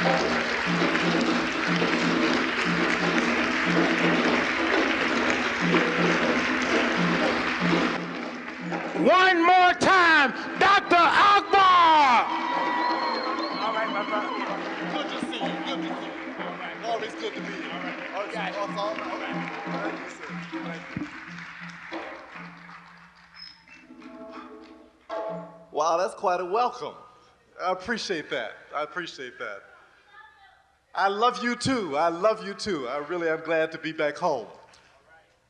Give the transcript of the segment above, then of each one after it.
One more time, Dr. Akbar! All right, my brother. Good to see you. Good to see you. All right. Always good to be here. All right. All right. All right. Thank you, sir. Thank you. Wow, that's quite a welcome. I appreciate that. I appreciate that. I love you too. I love you too. I really am glad to be back home.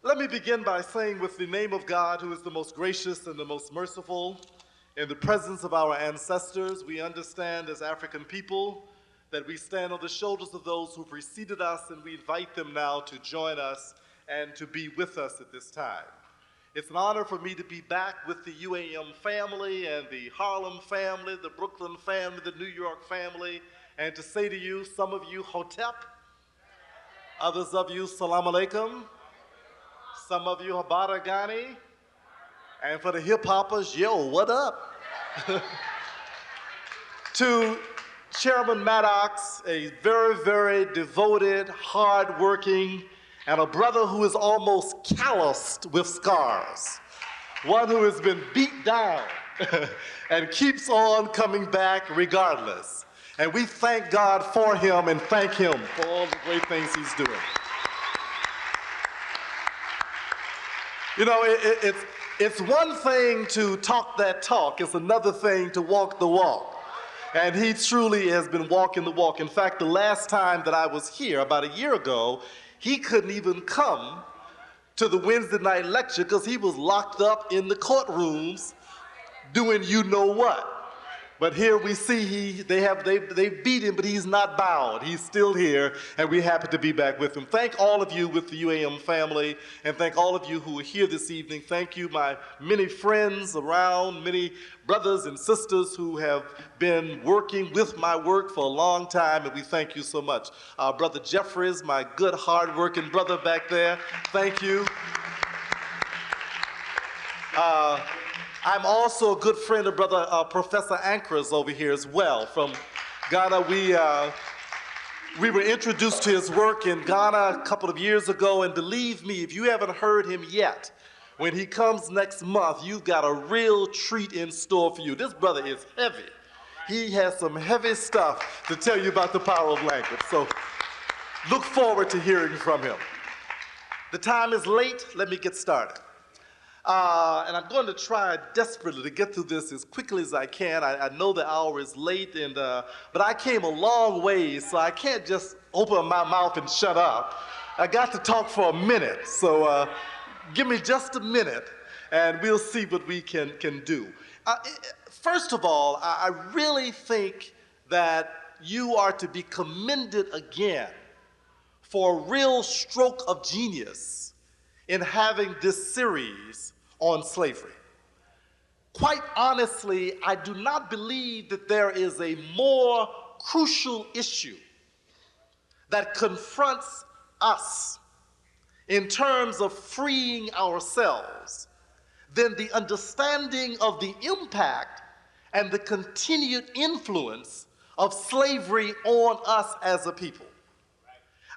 Let me begin by saying, with the name of God, who is the most gracious and the most merciful, in the presence of our ancestors, we understand as African people that we stand on the shoulders of those who preceded us, and we invite them now to join us and to be with us at this time. It's an honor for me to be back with the UAM family and the Harlem family, the Brooklyn family, the New York family, and to say to you, some of you, Hotep, others of you, Salam Alaikum, some of you, Habara Ghani, and for the hip-hoppers, yo, what up? To Chairman Maddox, a very, very devoted, hard-working, and a brother who is almost calloused with scars, one who has been beat down and keeps on coming back regardless. And we thank God for him and thank him for all the great things he's doing. You know, it's one thing to talk that talk, it's another thing to walk the walk. And he truly has been walking the walk. In fact, the last time that I was here, about a year ago, he couldn't even come to the Wednesday night lecture because he was locked up in the courtrooms doing you know what. But here we see they beat him, but he's not bound. He's still here, and we're happy to be back with him. Thank all of you with the UAM family, and thank all of you who are here this evening. Thank you, my many friends around, many brothers and sisters who have been working with my work for a long time, and we thank you so much. Brother Jeffries, my good, hard-working brother back there, thank you. I'm also a good friend of Brother Professor Ankers over here as well from Ghana. We were introduced to his work in Ghana a couple of years ago, and believe me, if you haven't heard him yet, when he comes next month, you've got a real treat in store for you. This brother is heavy. He has some heavy stuff to tell you about the power of language. So look forward to hearing from him. The time is late. Let me get started. And I'm going to try desperately to get through this as quickly as I can. I know the hour is late, but I came a long way, so I can't just open my mouth and shut up. I got to talk for a minute, so give me just a minute, and we'll see what we can do. First of all, I really think that you are to be commended again for a real stroke of genius in having this series on slavery. Quite honestly, I do not believe that there is a more crucial issue that confronts us in terms of freeing ourselves than the understanding of the impact and the continued influence of slavery on us as a people.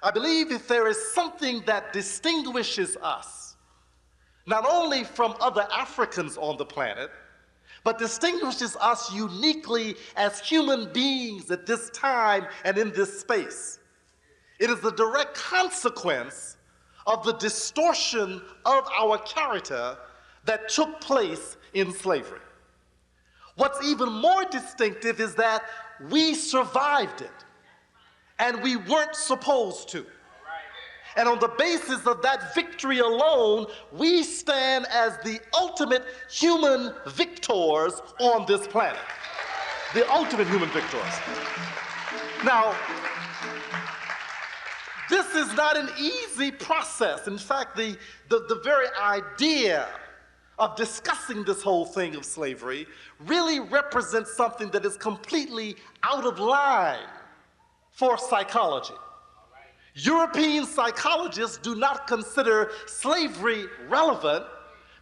I believe if there is something that distinguishes us, not only from other Africans on the planet, but distinguishes us uniquely as human beings at this time and in this space. It is the direct consequence of the distortion of our character that took place in slavery. What's even more distinctive is that we survived it, and we weren't supposed to. And on the basis of that victory alone, we stand as the ultimate human victors on this planet. The ultimate human victors. Now, this is not an easy process. In fact, the very idea of discussing this whole thing of slavery really represents something that is completely out of line for psychology. European psychologists do not consider slavery relevant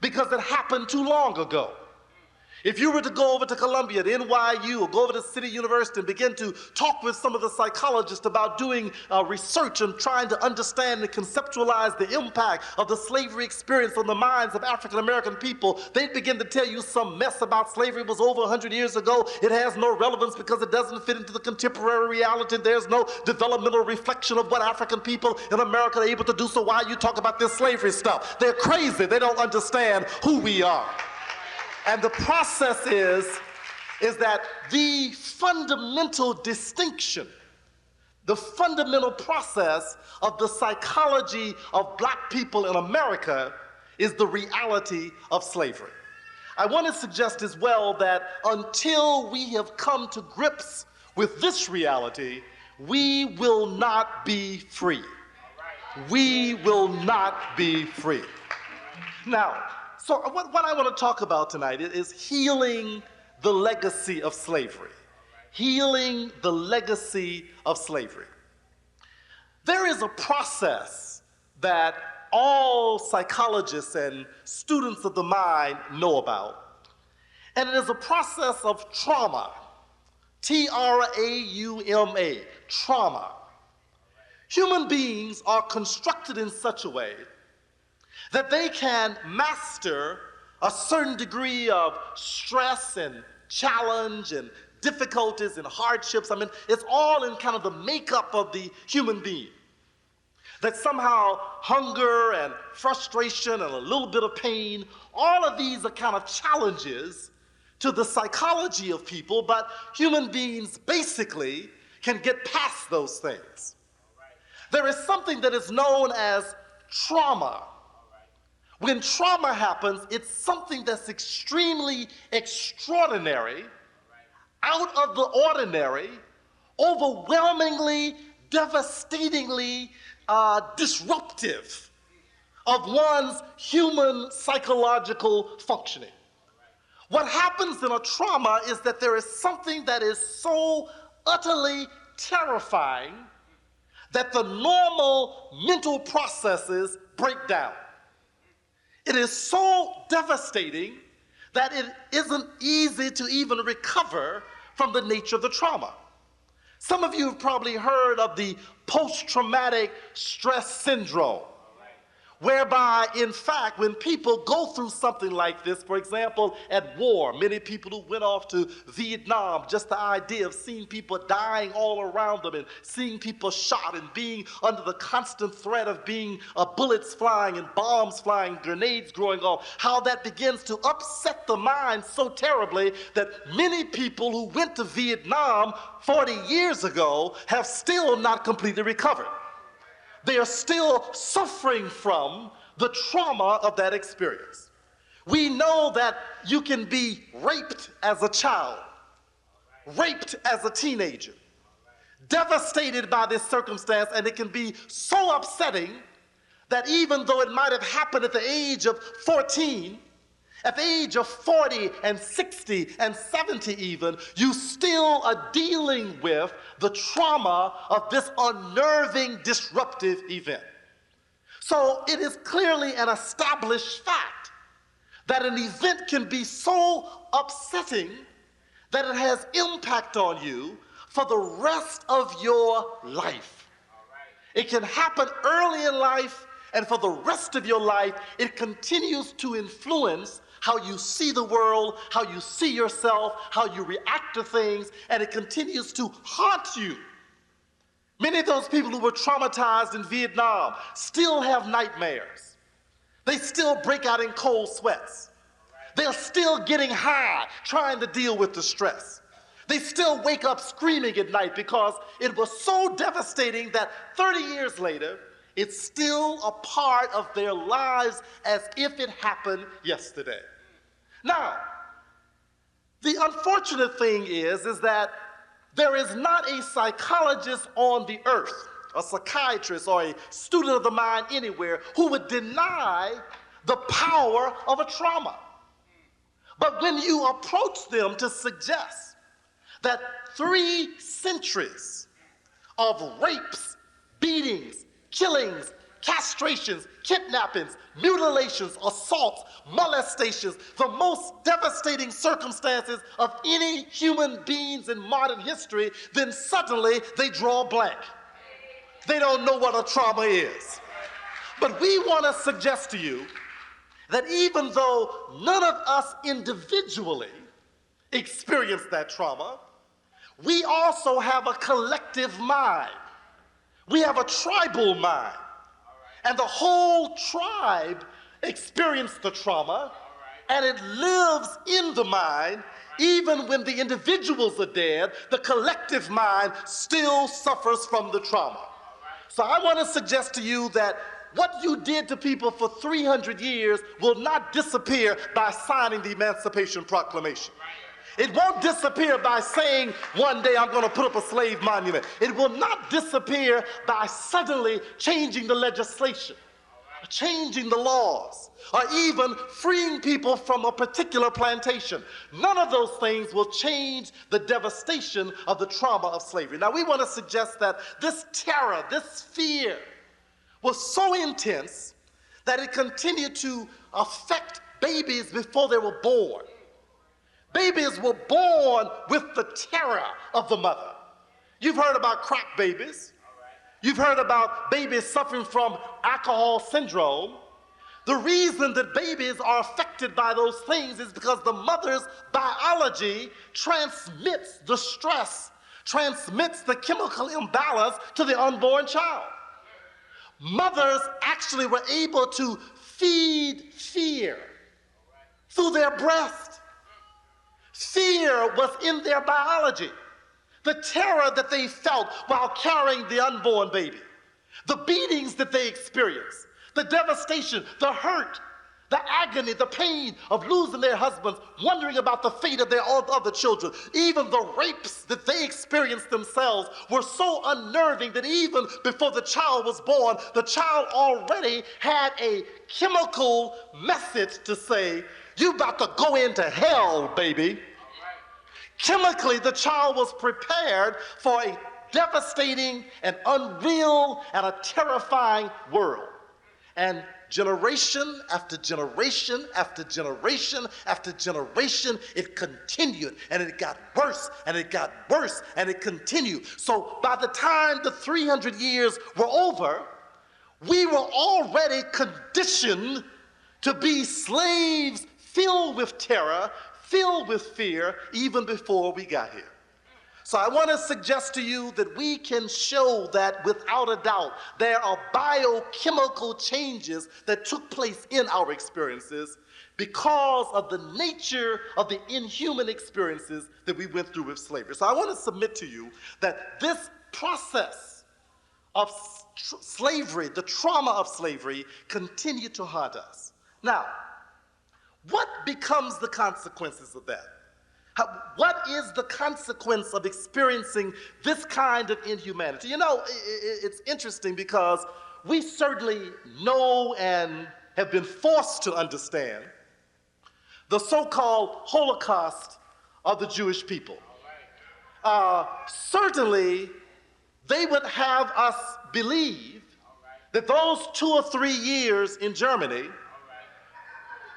because it happened too long ago. If you were to go over to Columbia, to NYU, or go over to City University and begin to talk with some of the psychologists about doing research and trying to understand and conceptualize the impact of the slavery experience on the minds of African American people, they'd begin to tell you some mess about slavery was over 100 years ago. It has no relevance because it doesn't fit into the contemporary reality. There's no developmental reflection of what African people in America are able to do. So why you talk about this slavery stuff? They're crazy. They don't understand who we are. And the process is that the fundamental distinction, the fundamental process of the psychology of black people in America is the reality of slavery. I want to suggest as well that until we have come to grips with this reality, we will not be free. We will not be free. Now, so what I want to talk about tonight is healing the legacy of slavery. Healing the legacy of slavery. There is a process that all psychologists and students of the mind know about, and it is a process of trauma. T-R-A-U-M-A, trauma. Human beings are constructed in such a way that they can master a certain degree of stress and challenge and difficulties and hardships. I mean, it's all in kind of the makeup of the human being. That somehow hunger and frustration and a little bit of pain, all of these are kind of challenges to the psychology of people, but human beings basically can get past those things. There is something that is known as trauma. When trauma happens, it's something that's extremely extraordinary, out of the ordinary, overwhelmingly, devastatingly disruptive of one's human psychological functioning. What happens in a trauma is that there is something that is so utterly terrifying that the normal mental processes break down. It is so devastating that it isn't easy to even recover from the nature of the trauma. Some of you have probably heard of the post-traumatic stress syndrome, whereby, in fact, when people go through something like this, for example, at war, many people who went off to Vietnam, just the idea of seeing people dying all around them and seeing people shot and being under the constant threat of being bullets flying and bombs flying, grenades going off, how that begins to upset the mind so terribly that many people who went to Vietnam 40 years ago have still not completely recovered. They are still suffering from the trauma of that experience. We know that you can be raped as a child, raped as a teenager, devastated by this circumstance, and it can be so upsetting that even though it might have happened at the age of 14, at the age of 40 and 60 and 70 even, you still are dealing with the trauma of this unnerving, disruptive event. So it is clearly an established fact that an event can be so upsetting that it has impact on you for the rest of your life. It can happen early in life, and for the rest of your life, it continues to influence how you see the world, how you see yourself, how you react to things, and it continues to haunt you. Many of those people who were traumatized in Vietnam still have nightmares. They still break out in cold sweats. They're still getting high, trying to deal with the stress. They still wake up screaming at night because it was so devastating that 30 years later, it's still a part of their lives as if it happened yesterday. Now, the unfortunate thing is that there is not a psychologist on the earth, a psychiatrist or a student of the mind anywhere who would deny the power of a trauma. But when you approach them to suggest that 3 centuries of rapes, beatings, killings, castrations, kidnappings, mutilations, assaults, molestations, the most devastating circumstances of any human beings in modern history, then suddenly they draw blank. They don't know what a trauma is. But we want to suggest to you that even though none of us individually experience that trauma, we also have a collective mind. We have a tribal mind. And the whole tribe experienced the trauma, and it lives in the mind. Even when the individuals are dead, the collective mind still suffers from the trauma. So I want to suggest to you that what you did to people for 300 years will not disappear by signing the Emancipation Proclamation. It won't disappear by saying, one day I'm going to put up a slave monument. It will not disappear by suddenly changing the legislation, changing the laws, or even freeing people from a particular plantation. None of those things will change the devastation of the trauma of slavery. Now, we want to suggest that this terror, this fear, was so intense that it continued to affect babies before they were born. Babies were born with the terror of the mother. You've heard about crack babies. You've heard about babies suffering from alcohol syndrome. The reason that babies are affected by those things is because the mother's biology transmits the stress, transmits the chemical imbalance to the unborn child. Mothers actually were able to feed fear through their breast. Fear was in their biology. The terror that they felt while carrying the unborn baby, the beatings that they experienced, the devastation, the hurt, the agony, the pain of losing their husbands, wondering about the fate of their other children, even the rapes that they experienced themselves were so unnerving that even before the child was born, the child already had a chemical message to say, "You about to go into hell, baby." Chemically, the child was prepared for a devastating and unreal and a terrifying world. And generation after generation after generation after generation, it continued, and it got worse, and it got worse, and it continued. So by the time the 300 years were over, we were already conditioned to be slaves filled with terror, filled with fear, even before we got here. So I want to suggest to you that we can show that without a doubt, there are biochemical changes that took place in our experiences because of the nature of the inhuman experiences that we went through with slavery. So I want to submit to you that this process of slavery, the trauma of slavery, continued to haunt us. Now, what becomes the consequences of that? What is the consequence of experiencing this kind of inhumanity? You know, it's interesting because we certainly know and have been forced to understand the so-called Holocaust of the Jewish people. Certainly, they would have us believe that those 2 or 3 years in Germany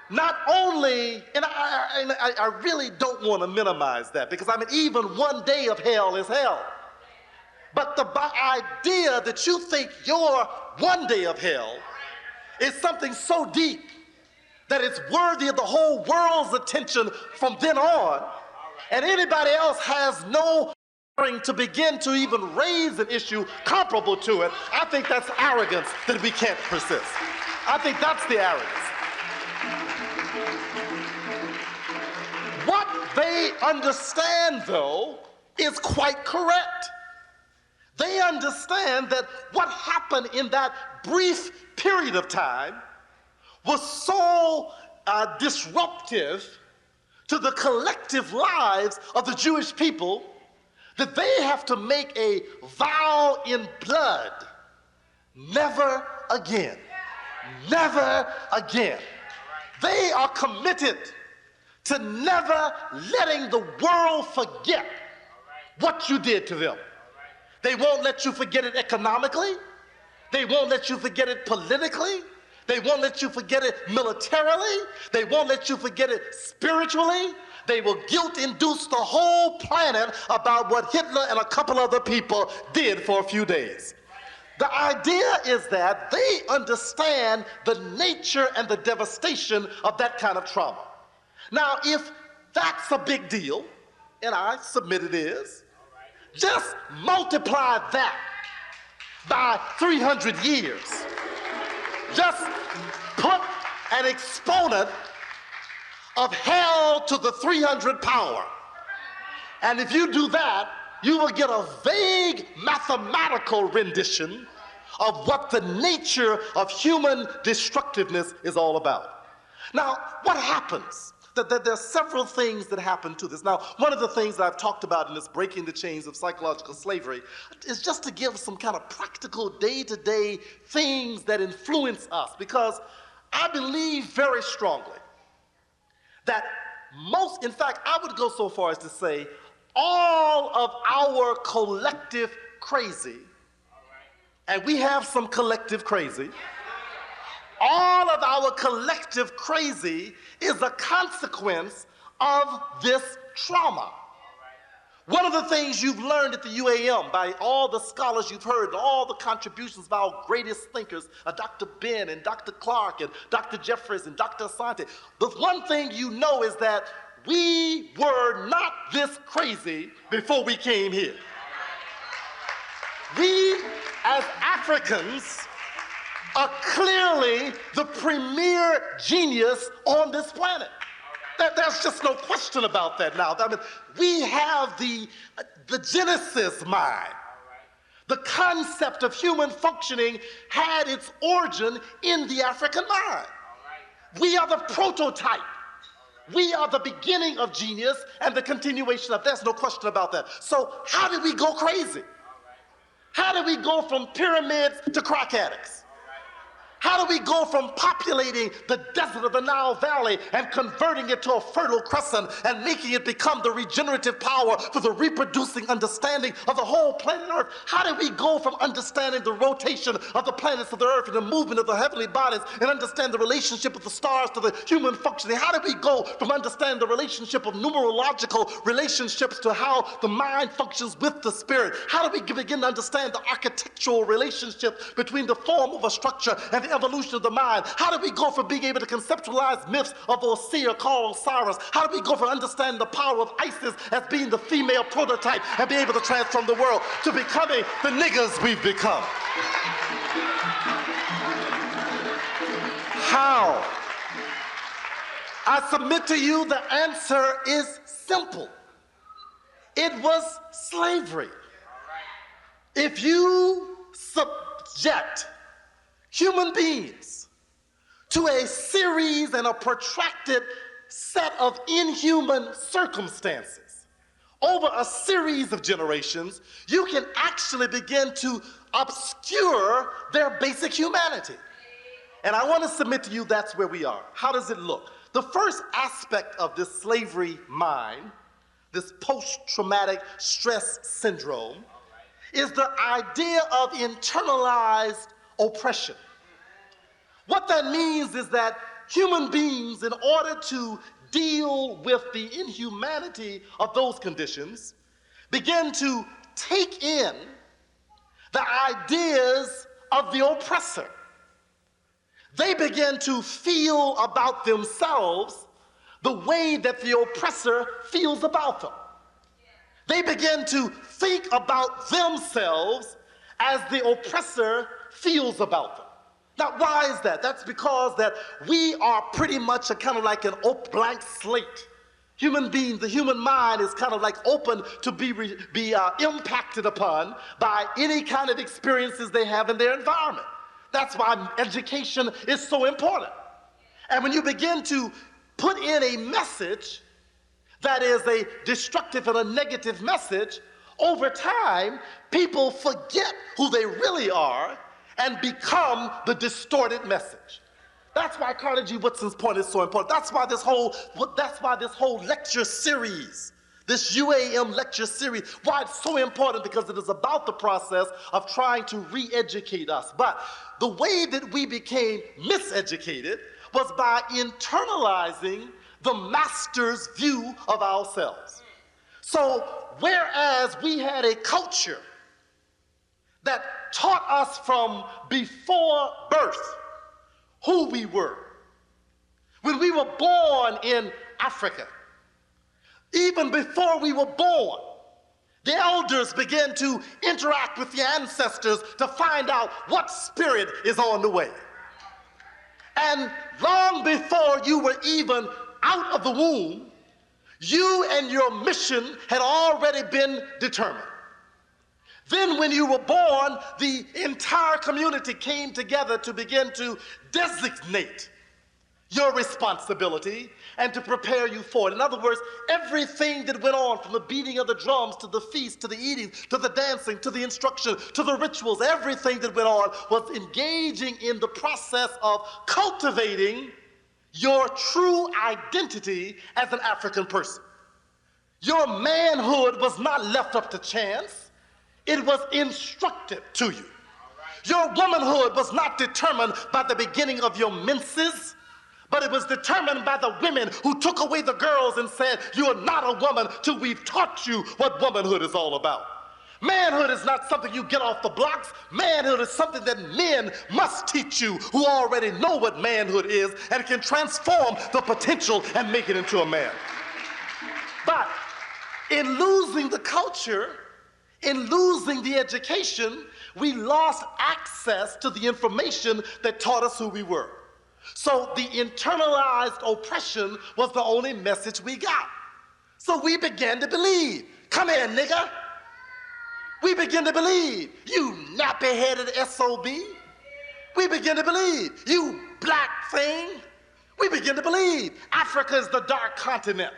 not only, and I really don't want to minimize that, because I mean, even one day of hell is hell. But the idea that you think your one day of hell is something so deep that it's worthy of the whole world's attention from then on, and anybody else has no to begin to even raise an issue comparable to it, I think that's arrogance that we can't persist. I think that's the arrogance. What they understand, though, is quite correct. They understand that what happened in that brief period of time was so disruptive to the collective lives of the Jewish people that they have to make a vow in blood. Never again. Never again. They are committed to never letting the world forget what you did to them. They won't let you forget it economically. They won't let you forget it politically. They won't let you forget it militarily. They won't let you forget it spiritually. They will guilt-induce the whole planet about what Hitler and a couple other people did for a few days. The idea is that they understand the nature and the devastation of that kind of trauma. Now, if that's a big deal, and I submit it is, just multiply that by 300 years. Just put an exponent of hell to the 300 power. And if you do that, you will get a vague mathematical rendition of what the nature of human destructiveness is all about. Now, what happens? There are several things that happen to this. Now, one of the things that I've talked about in this Breaking the Chains of Psychological Slavery is just to give some kind of practical day-to-day things that influence us, because I believe very strongly that in fact, I would go so far as to say all of our collective crazy, and we have some collective crazy, all of our collective crazy is a consequence of this trauma. One of the things you've learned at the UAM by all the scholars you've heard, and all the contributions by our greatest thinkers, Dr. Ben and Dr. Clarke and Dr. Jeffries and Dr. Asante, the one thing you know is that we were not this crazy before we came here. We, as Africans, are clearly the premier genius on this planet. There's just no question about that now. I mean, we have the Genesis mind. The concept of human functioning had its origin in the African mind. We are the prototype. We are the beginning of genius and the continuation of, there's no question about that. So how did we go crazy? How did we go from pyramids to crack addicts? How do we go from populating the desert of the Nile Valley and converting it to a fertile crescent and making it become the regenerative power for the reproducing understanding of the whole planet Earth? How did we go from understanding the rotation of the planets of the Earth and the movement of the heavenly bodies and understand the relationship of the stars to the human functioning? How did we go from understanding the relationship of numerological relationships to how the mind functions with the spirit? How do we begin to understand the architectural relationship between the form of a structure and the evolution of the mind? How do we go from being able to conceptualize myths of Osir called Osiris? How do we go from understanding the power of Isis as being the female prototype and be able to transform the world to becoming the niggas we've become? How? I submit to you the answer is simple. It was slavery. If you subject human beings to a series and a protracted set of inhuman circumstances over a series of generations, you can actually begin to obscure their basic humanity. And I want to submit to you that's where we are. How does it look? The first aspect of this slavery mind, this post-traumatic stress syndrome, is the idea of internalized oppression. What that means is that human beings, in order to deal with the inhumanity of those conditions, begin to take in the ideas of the oppressor. They begin to feel about themselves the way that the oppressor feels about them. They begin to think about themselves as the oppressor feels about them. Now, why is that? That's because that we are pretty much a kind of like an blank slate. Human beings, the human mind is kind of like open to be impacted upon by any kind of experiences they have in their environment. That's why education is so important. And when you begin to put in a message that is a destructive and a negative message, over time, people forget who they really are and become the distorted message. That's why Carter G. Woodson's point is so important. That's why this whole lecture series This UAM lecture series, why it's so important, because it is about the process of trying to re-educate us. But the way that we became miseducated was by internalizing the master's view of ourselves. So whereas we had a culture that taught us from before birth who we were, when we were born in Africa, even before we were born, the elders began to interact with the ancestors to find out what spirit is on the way. And long before you were even out of the womb, you and your mission had already been determined. Then when you were born, the entire community came together to begin to designate your responsibility and to prepare you for it. In other words, everything that went on, from the beating of the drums to the feast, to the eating, to the dancing, to the instruction, to the rituals, everything that went on was engaging in the process of cultivating your true identity as an African person. Your manhood was not left up to chance. It was instructed to you. Your womanhood was not determined by the beginning of your menses, but it was determined by the women who took away the girls and said, you are not a woman till we've taught you what womanhood is all about. Manhood is not something you get off the blocks. Manhood is something that men must teach you, who already know what manhood is and can transform the potential and make it into a man. But in losing the culture, in losing the education, we lost access to the information that taught us who we were. So the internalized oppression was the only message we got. So we began to believe, come here, nigga. We begin to believe, you nappy-headed SOB. We begin to believe, you black thing. We begin to believe Africa is the dark continent.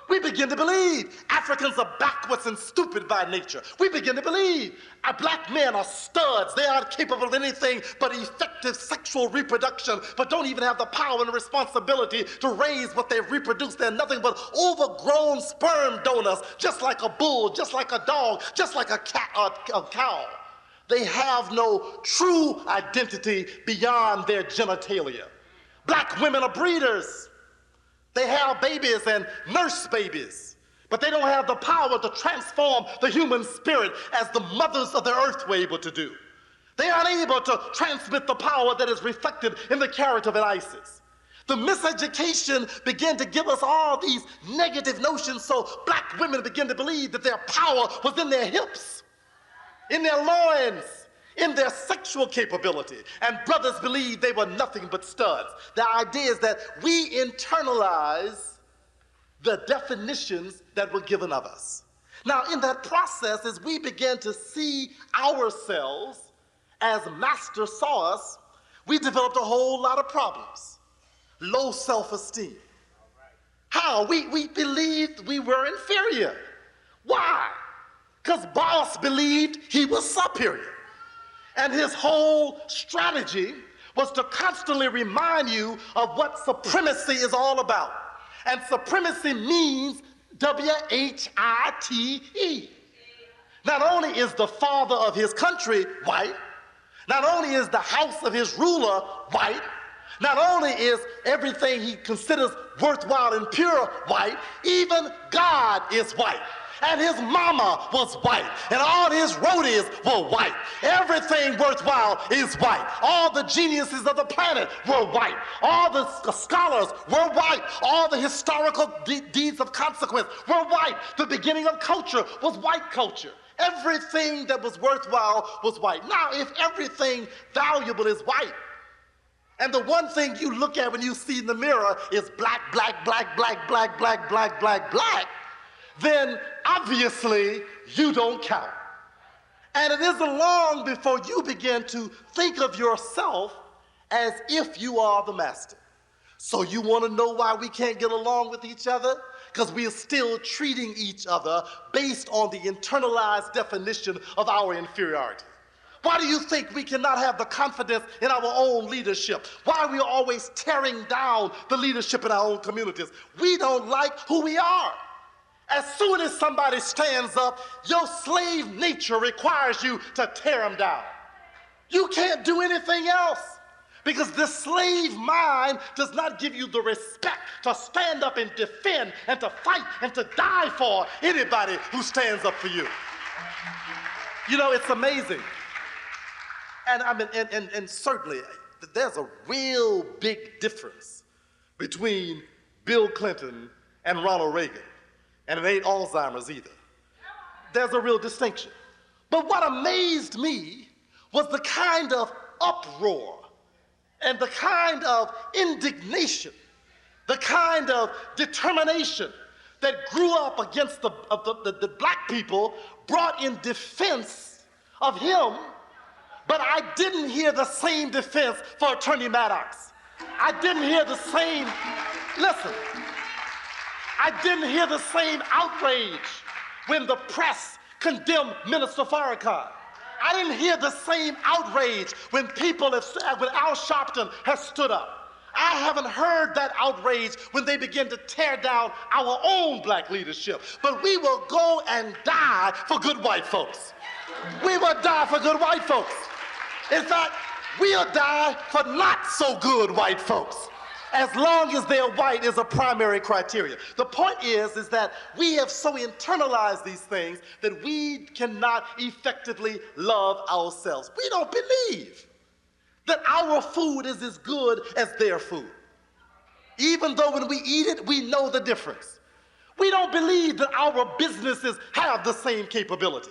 We begin to believe Africans are backwards and stupid by nature. We begin to believe our black men are studs. They aren't capable of anything but effective sexual reproduction, but don't even have the power and the responsibility to raise what they've reproduced. They're nothing but overgrown sperm donors, just like a bull, just like a dog, just like a cat or a cow. They have no true identity beyond their genitalia. Black women are breeders. They have babies and nurse babies, but they don't have the power to transform the human spirit as the mothers of the earth were able to do. They aren't able to transmit the power that is reflected in the character of an Isis. The miseducation began to give us all these negative notions, so black women began to believe that their power was in their hips, in their loins, in their sexual capability, and brothers believed they were nothing but studs. The idea is that we internalize the definitions that were given of us. Now, in that process, as we began to see ourselves as Master saw us, we developed a whole lot of problems. Low self-esteem. How? We believed we were inferior. Why? Because boss believed he was superior. And his whole strategy was to constantly remind you of what supremacy is all about. And supremacy means W-H-I-T-E. Not only is the father of his country white, not only is the house of his ruler white, not only is everything he considers worthwhile and pure white, even God is white. And his mama was white, and all his roadies were white. Everything worthwhile is white. All the geniuses of the planet were white. All the scholars were white. All the historical deeds of consequence were white. The beginning of culture was white culture. Everything that was worthwhile was white. Now, if everything valuable is white, and the one thing you look at when you see in the mirror is black, black, black, black, black, black, black, black, black, then obviously you don't count. And it isn't long before you begin to think of yourself as if you are the master. So you want to know why we can't get along with each other? Because we are still treating each other based on the internalized definition of our inferiority. Why do you think we cannot have the confidence in our own leadership? Why are we always tearing down the leadership in our own communities? We don't like who we are. As soon as somebody stands up, your slave nature requires you to tear them down. You can't do anything else because the slave mind does not give you the respect to stand up and defend and to fight and to die for anybody who stands up for you. You know, it's amazing. And I mean, and certainly there's a real big difference between Bill Clinton and Ronald Reagan. And it ain't Alzheimer's either. There's a real distinction. But what amazed me was the kind of uproar and the kind of indignation, the kind of determination that grew up against the black people brought in defense of him, but I didn't hear the same defense for Attorney Maddox. I didn't hear the same, listen, I didn't hear the same outrage when the press condemned Minister Farrakhan. I didn't hear the same outrage when when Al Sharpton has stood up. I haven't heard that outrage when they begin to tear down our own black leadership. But we will go and die for good white folks. We will die for good white folks. In fact, we'll die for not so good white folks, as long as they're white is a primary criteria. The point is that we have so internalized these things that we cannot effectively love ourselves. We don't believe that our food is as good as their food. Even though when we eat it, we know the difference. We don't believe that our businesses have the same capability.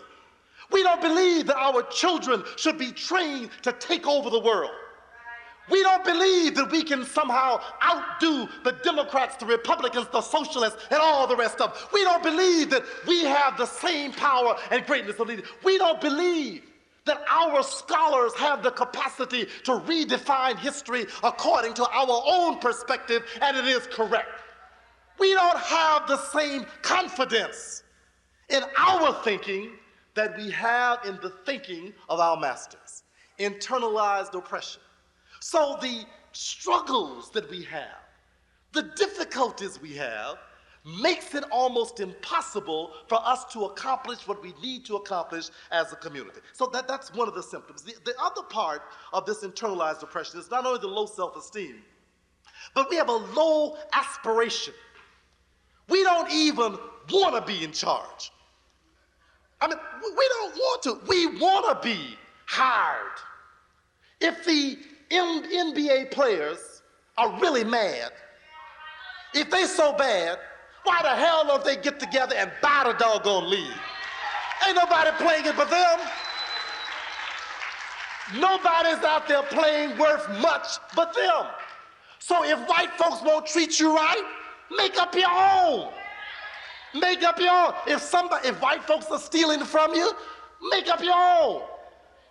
We don't believe that our children should be trained to take over the world. We don't believe that we can somehow outdo the Democrats, the Republicans, the Socialists, and all the rest of them. We don't believe that we have the same power and greatness of leadership. We don't believe that our scholars have the capacity to redefine history according to our own perspective, and it is correct. We don't have the same confidence in our thinking that we have in the thinking of our masters. Internalized oppression. So the struggles that we have, the difficulties we have, makes it almost impossible for us to accomplish what we need to accomplish as a community. So that's one of the symptoms. The other part of this internalized oppression is not only the low self-esteem, but we have a low aspiration. We don't even want to be in charge. I mean, we don't want to. We want to be hired. If the NBA players are really mad, if they so bad, why the hell don't they get together and buy the doggone league? Ain't nobody playing it but them. Nobody's out there playing worth much but them. So if white folks won't treat you right, make up your own. Make up your own. If white folks are stealing from you, make up your own.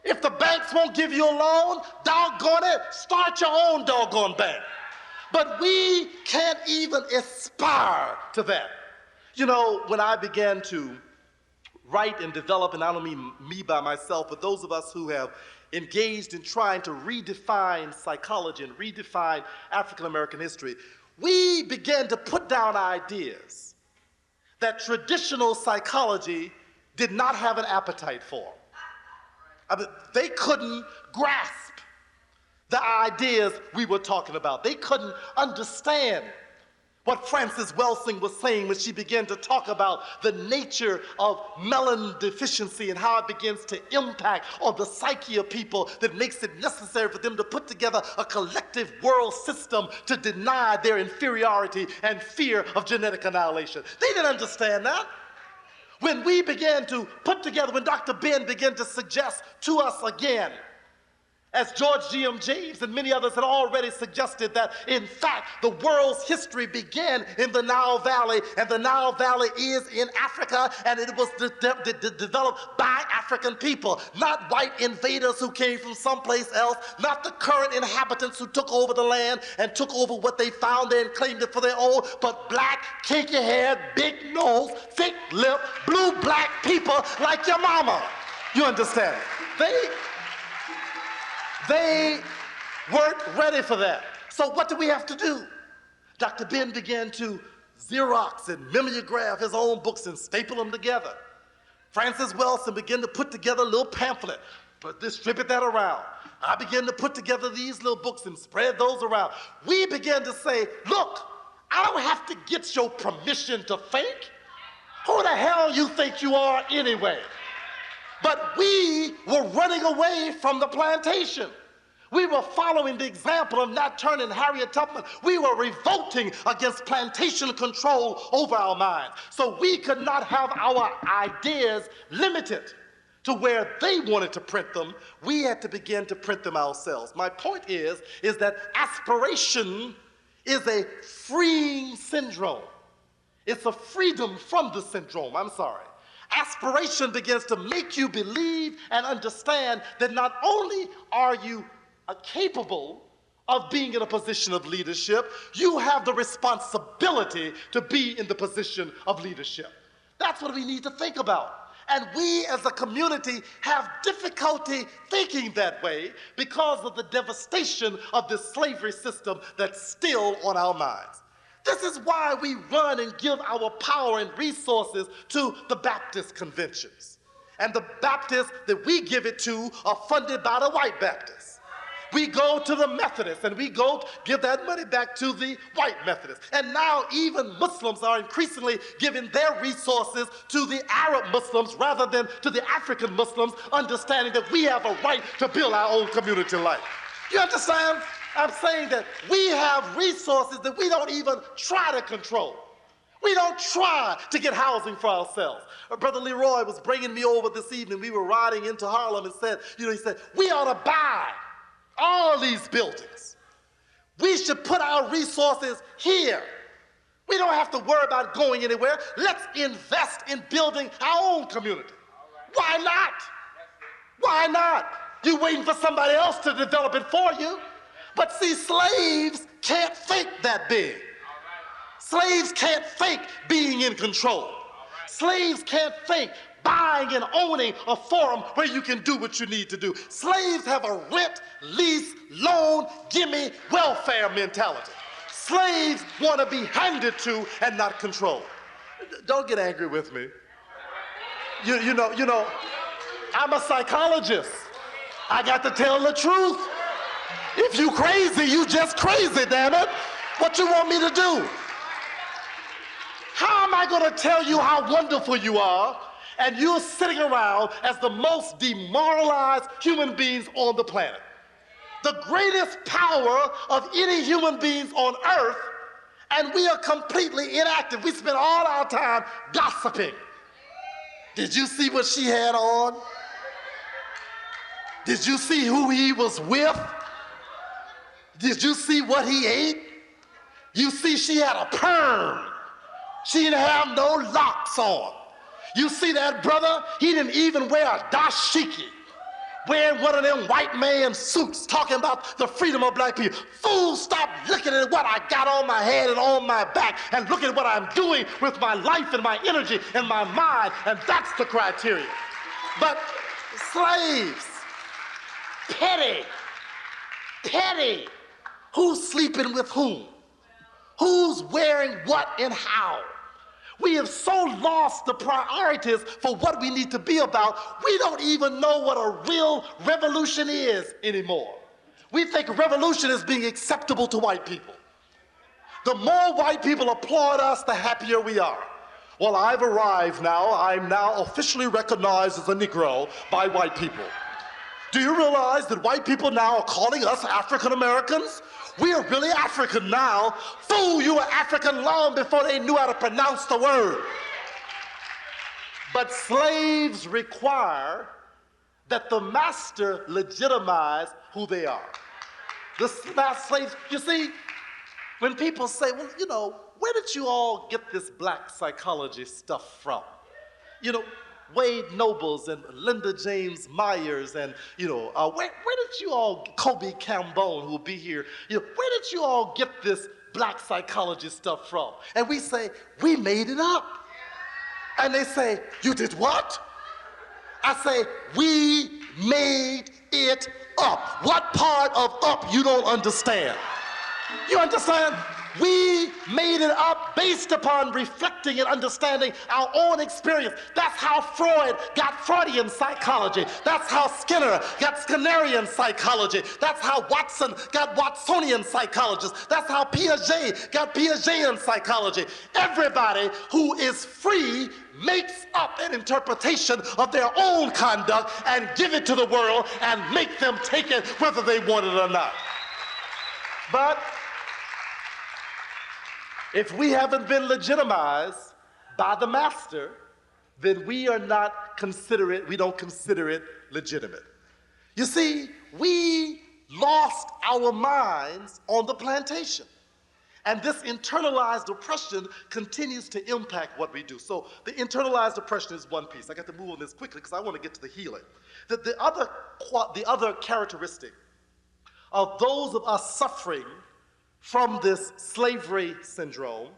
If the banks won't give you a loan, doggone it, start your own doggone bank. But we can't even aspire to that. You know, when I began to write and develop, and I don't mean me by myself, but those of us who have engaged in trying to redefine psychology and redefine African American history, we began to put down ideas that traditional psychology did not have an appetite for. I mean, they couldn't grasp the ideas we were talking about. They couldn't understand what Frances Welsing was saying when she began to talk about the nature of melanin deficiency and how it begins to impact on the psyche of people that makes it necessary for them to put together a collective world system to deny their inferiority and fear of genetic annihilation. They didn't understand that. When we began to put together, when Dr. Ben began to suggest to us again, as George G.M. James and many others had already suggested, that in fact the world's history began in the Nile Valley, and the Nile Valley is in Africa, and it was developed by African people, not white invaders who came from someplace else, not the current inhabitants who took over the land and took over what they found there and claimed it for their own, but black, kinky-haired, big nose, thick lip, blue-black people like your mama. You understand? They weren't ready for that. So what do we have to do? Dr. Ben began to Xerox and mimeograph his own books and staple them together. Francis Wilson began to put together a little pamphlet, but distribute that around. I began to put together these little books and spread those around. We began to say, look, I don't have to get your permission to think. Who the hell you think you are anyway? But we were running away from the plantation. We were following the example of Nat Turner and Harriet Tubman. We were revolting against plantation control over our minds. So we could not have our ideas limited to where they wanted to print them. We had to begin to print them ourselves. My point is that aspiration is a freeing syndrome. It's a freedom from the syndrome, I'm sorry. Aspiration begins to make you believe and understand that not only are you capable of being in a position of leadership, you have the responsibility to be in the position of leadership. That's what we need to think about. And we as a community have difficulty thinking that way because of the devastation of this slavery system that's still on our minds. This is why we run and give our power and resources to the Baptist conventions. And the Baptists that we give it to are funded by the white Baptists. We go to the Methodists and we go give that money back to the white Methodists. And now even Muslims are increasingly giving their resources to the Arab Muslims rather than to the African Muslims, understanding that we have a right to build our own community life. You understand? I'm saying that we have resources that we don't even try to control. We don't try to get housing for ourselves. Brother Leroy was bringing me over this evening. We were riding into Harlem and said, he said, we ought to buy all these buildings. We should put our resources here. We don't have to worry about going anywhere. Let's invest in building our own community. Why not? Why not? You're waiting for somebody else to develop it for you. But see, slaves can't fake that big. Slaves can't fake being in control. Slaves can't fake buying and owning a forum where you can do what you need to do. Slaves have a rent, lease, loan, gimme, welfare mentality. Slaves want to be handed to and not controlled. Don't get angry with me. You know, I'm a psychologist. I got to tell the truth. If you crazy, you just crazy, damn it. What you want me to do? How am I going to tell you how wonderful you are and you're sitting around as the most demoralized human beings on the planet? The greatest power of any human beings on earth, and we are completely inactive. We spend all our time gossiping. Did you see what she had on? Did you see who he was with? Did you see what he ate? You see she had a perm. She didn't have no locks on. You see that brother? He didn't even wear a dashiki, wearing one of them white man suits, talking about the freedom of black people. Fools, stop looking at what I got on my head and on my back and look at what I'm doing with my life and my energy and my mind, and that's the criteria. But slaves, petty. Who's sleeping with whom? Who's wearing what and how? We have so lost the priorities for what we need to be about, we don't even know what a real revolution is anymore. We think revolution is being acceptable to white people. The more white people applaud us, the happier we are. Well, I've arrived now. I'm now officially recognized as a Negro by white people. Do you realize that white people now are calling us African Americans? We are really African now. Fool, you were African long before they knew how to pronounce the word. But slaves require that the master legitimize who they are. The slaves, you see, when people say, well, you know, where did you all get this black psychology stuff from? You know, Wade Nobles and Linda James Myers and, where did you all, Kobe Cambone, who will be here, where did you all get this black psychology stuff from? And we say, we made it up. And they say, you did what? I say, we made it up. What part of up you don't understand? You understand? We made it up based upon reflecting and understanding our own experience. That's how Freud got Freudian psychology. That's how Skinner got Skinnerian psychology. That's how Watson got Watsonian psychology. That's how Piaget got Piagetian psychology. Everybody who is free makes up an interpretation of their own conduct and give it to the world and make them take it whether they want it or not. But if we haven't been legitimized by the master, then we don't consider it legitimate. You see, we lost our minds on the plantation. And this internalized oppression continues to impact what we do. So the internalized oppression is one piece. I got to move on this quickly because I want to get to the healing. The other characteristic of those of us suffering from this slavery syndrome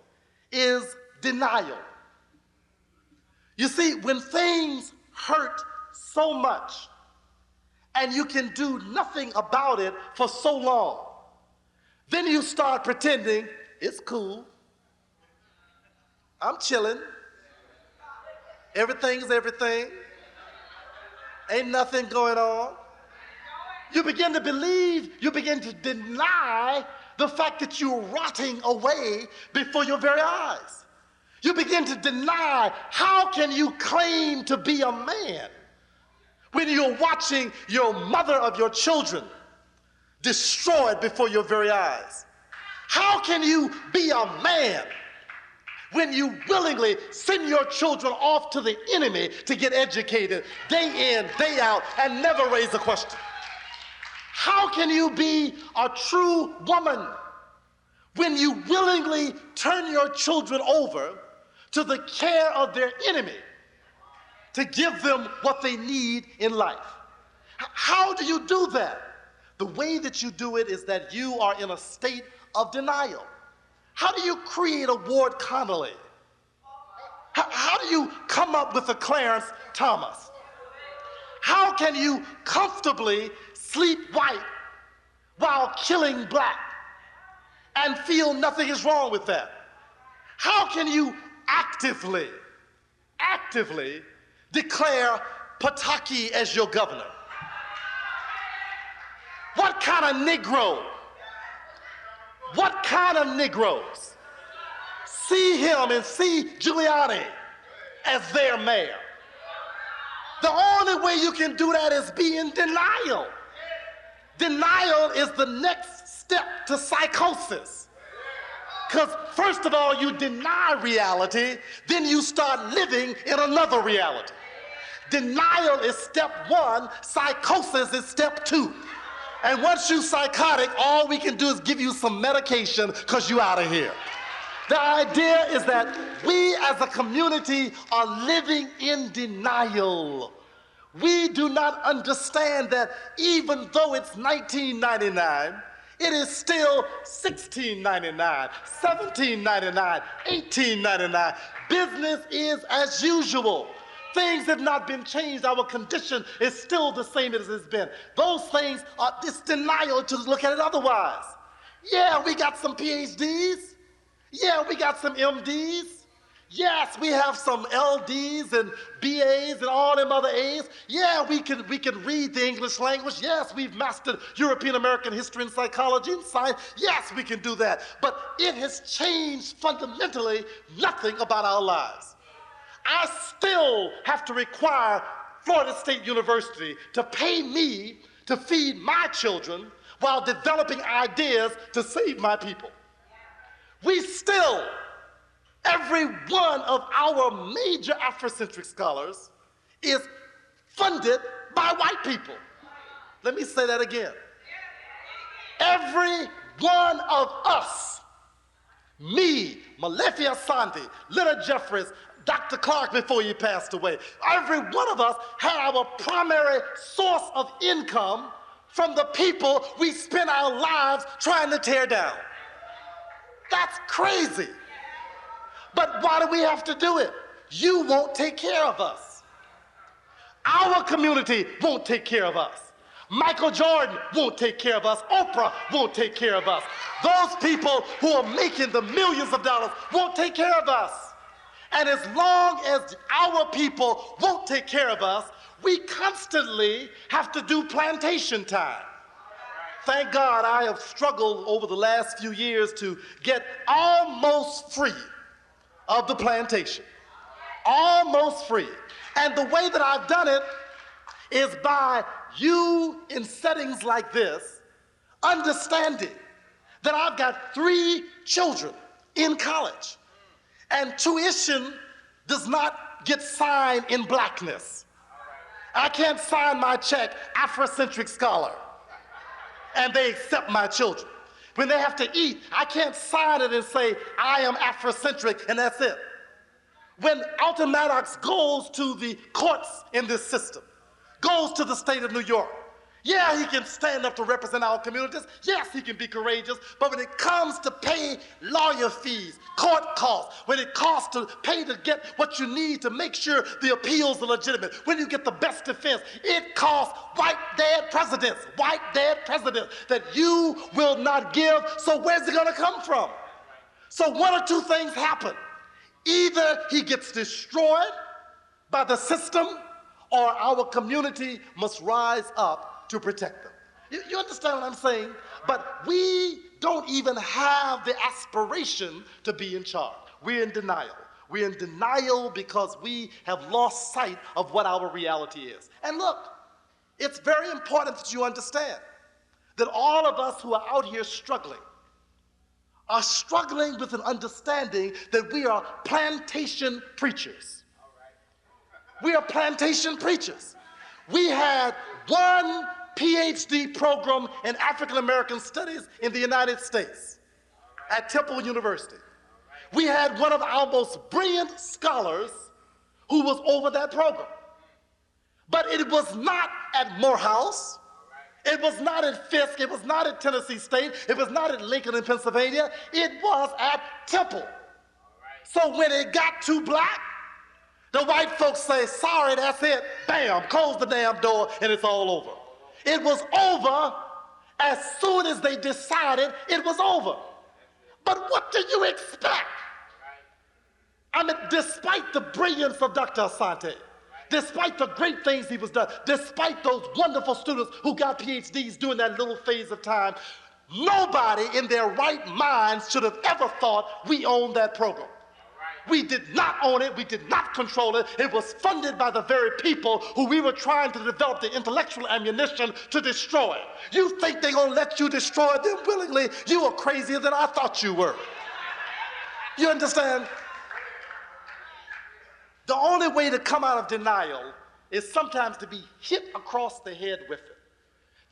is denial. You see, when things hurt so much and you can do nothing about it for so long, then you start pretending it's cool, I'm chilling, everything's everything, ain't nothing going on. You begin to believe, you begin to deny the fact that you're rotting away before your very eyes. You begin to deny, how can you claim to be a man when you're watching your mother of your children destroyed before your very eyes? How can you be a man when you willingly send your children off to the enemy to get educated day in, day out, and never raise a question? How can you be a true woman when you willingly turn your children over to the care of their enemy to give them what they need in life? How do you do that? The way that you do it is that you are in a state of denial. How do you create a Ward Connolly? How do you come up with a Clarence Thomas? How can you comfortably sleep white while killing black and feel nothing is wrong with that? How can you actively declare Pataki as your governor? What kind of Negro, what kind of Negroes see him and see Giuliani as their mayor? The only way you can do that is be in denial. Denial is the next step to psychosis. Because first of all, you deny reality, then you start living in another reality. Denial is step one, psychosis is step two. And once you're psychotic, all we can do is give you some medication because you're out of here. The idea is that we as a community are living in denial. We do not understand that even though it's 1999, it is still $16.99, $17.99, $18.99. Business is as usual. Things have not been changed. Our condition is still the same as it's been. Those things are this denial to look at it otherwise. Yeah, we got some PhDs. Yeah, we got some MDs. Yes, we have some LDs and BAs and all them other A's. Yeah, we can read the English language. Yes, we've mastered European American history and psychology and science. Yes, we can do that. But it has changed fundamentally nothing about our lives. I still have to require Florida State University to pay me to feed my children while developing ideas to save my people. We still, every one of our major Afrocentric scholars is funded by white people. Let me say that again. Every one of us, me, Malefia Sandi, Leonard Jeffries, Dr. Clarke before he passed away, every one of us had our primary source of income from the people we spent our lives trying to tear down. That's crazy. But why do we have to do it? You won't take care of us. Our community won't take care of us. Michael Jordan won't take care of us. Oprah won't take care of us. Those people who are making the millions of dollars won't take care of us. And as long as our people won't take care of us, we constantly have to do plantation time. Thank God I have struggled over the last few years to get almost free of the plantation. Almost free. And the way that I've done it is by you in settings like this, understanding that I've got 3 children in college, and tuition does not get signed in blackness. I can't sign my check Afrocentric scholar, and they accept my children. When they have to eat, I can't sign it and say, I am Afrocentric, and that's it. When Alton Maddox goes to the courts in this system, goes to the state of New York, yeah, he can stand up to represent our communities. Yes, he can be courageous. But when it comes to paying lawyer fees, court costs, when it costs to pay to get what you need to make sure the appeals are legitimate, when you get the best defense, it costs white dead presidents that you will not give. So where's it going to come from? So one or two things happen. Either he gets destroyed by the system, or our community must rise up to protect them. You understand what I'm saying? But we don't even have the aspiration to be in charge. We're in denial. We're in denial because we have lost sight of what our reality is. And look, it's very important that you understand that all of us who are out here struggling are struggling with an understanding that we are plantation preachers. We are plantation preachers. We had one PhD program in African American Studies in the United States at Temple University. We had one of our most brilliant scholars who was over that program. But it was not at Morehouse. It was not at Fisk. It was not at Tennessee State. It was not at Lincoln in Pennsylvania. It was at Temple. So when it got too black, the white folks say, sorry, that's it. Bam, close the damn door, and it's all over. It was over as soon as they decided it was over. But what do you expect? I mean, despite the brilliance of Dr. Asante, despite the great things he was done, despite those wonderful students who got PhDs during that little phase of time, nobody in their right minds should have ever thought we owned that program. We did not own it. We did not control it. It was funded by the very people who we were trying to develop the intellectual ammunition to destroy. You think they're going to let you destroy them willingly? You are crazier than I thought you were. You understand? The only way to come out of denial is sometimes to be hit across the head with it,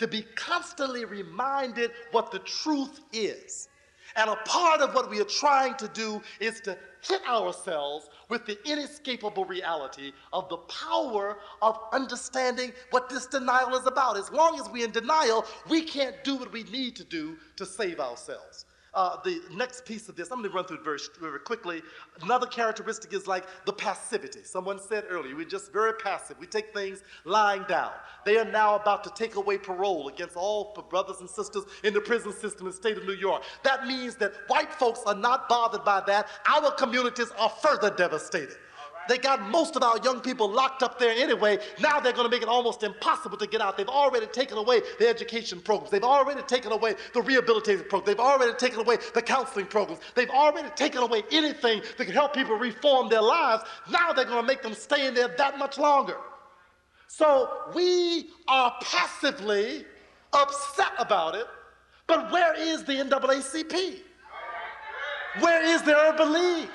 to be constantly reminded what the truth is. And a part of what we are trying to do is to hit ourselves with the inescapable reality of the power of understanding what this denial is about. As long as we're in denial, we can't do what we need to do to save ourselves. The next piece of this, I'm going to run through it very quickly. Another characteristic is like the passivity. Someone said earlier, we're just very passive. We take things lying down. They are now about to take away parole against all brothers and sisters in the prison system in the state of New York. That means that white folks are not bothered by that. Our communities are further devastated. They got most of our young people locked up there anyway. Now they're going to make it almost impossible to get out. They've already taken away the education programs. They've already taken away the rehabilitation programs. They've already taken away the counseling programs. They've already taken away anything that can help people reform their lives. Now they're going to make them stay in there that much longer. So we are passively upset about it, but where is the NAACP? Where is the Urban League?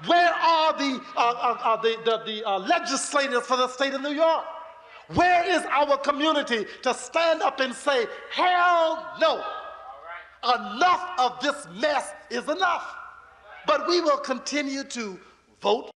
Where are the legislators for the state of New York? Where is our community to stand up and say, hell no, enough of this mess is enough? But we will continue to vote.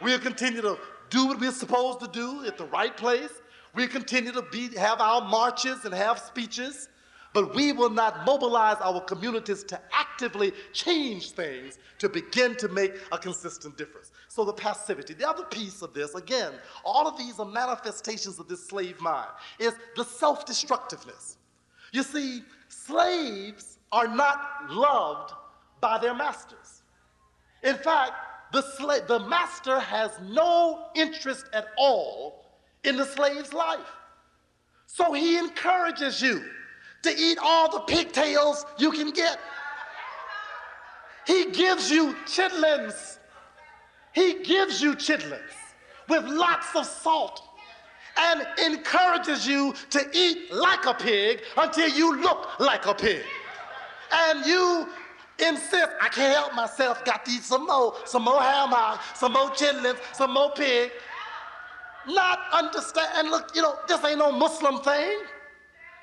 We'll continue to do what we're supposed to do at the right place. We'll continue to have our marches and have speeches. but we will not mobilize our communities to actively change things to begin to make a consistent difference. So the passivity, the other piece of this, again, all of these are manifestations of this slave mind, is the self-destructiveness. You see, slaves are not loved by their masters. In fact, the master has no interest at all in the slave's life. So he encourages you to eat all the pigtails you can get. He gives you chitlins. He gives you chitlins with lots of salt and encourages you to eat like a pig until you look like a pig. And you insist, I can't help myself, got to eat some more ham hock, some more chitlins, some more pig. Not understand, and look, this ain't no Muslim thing.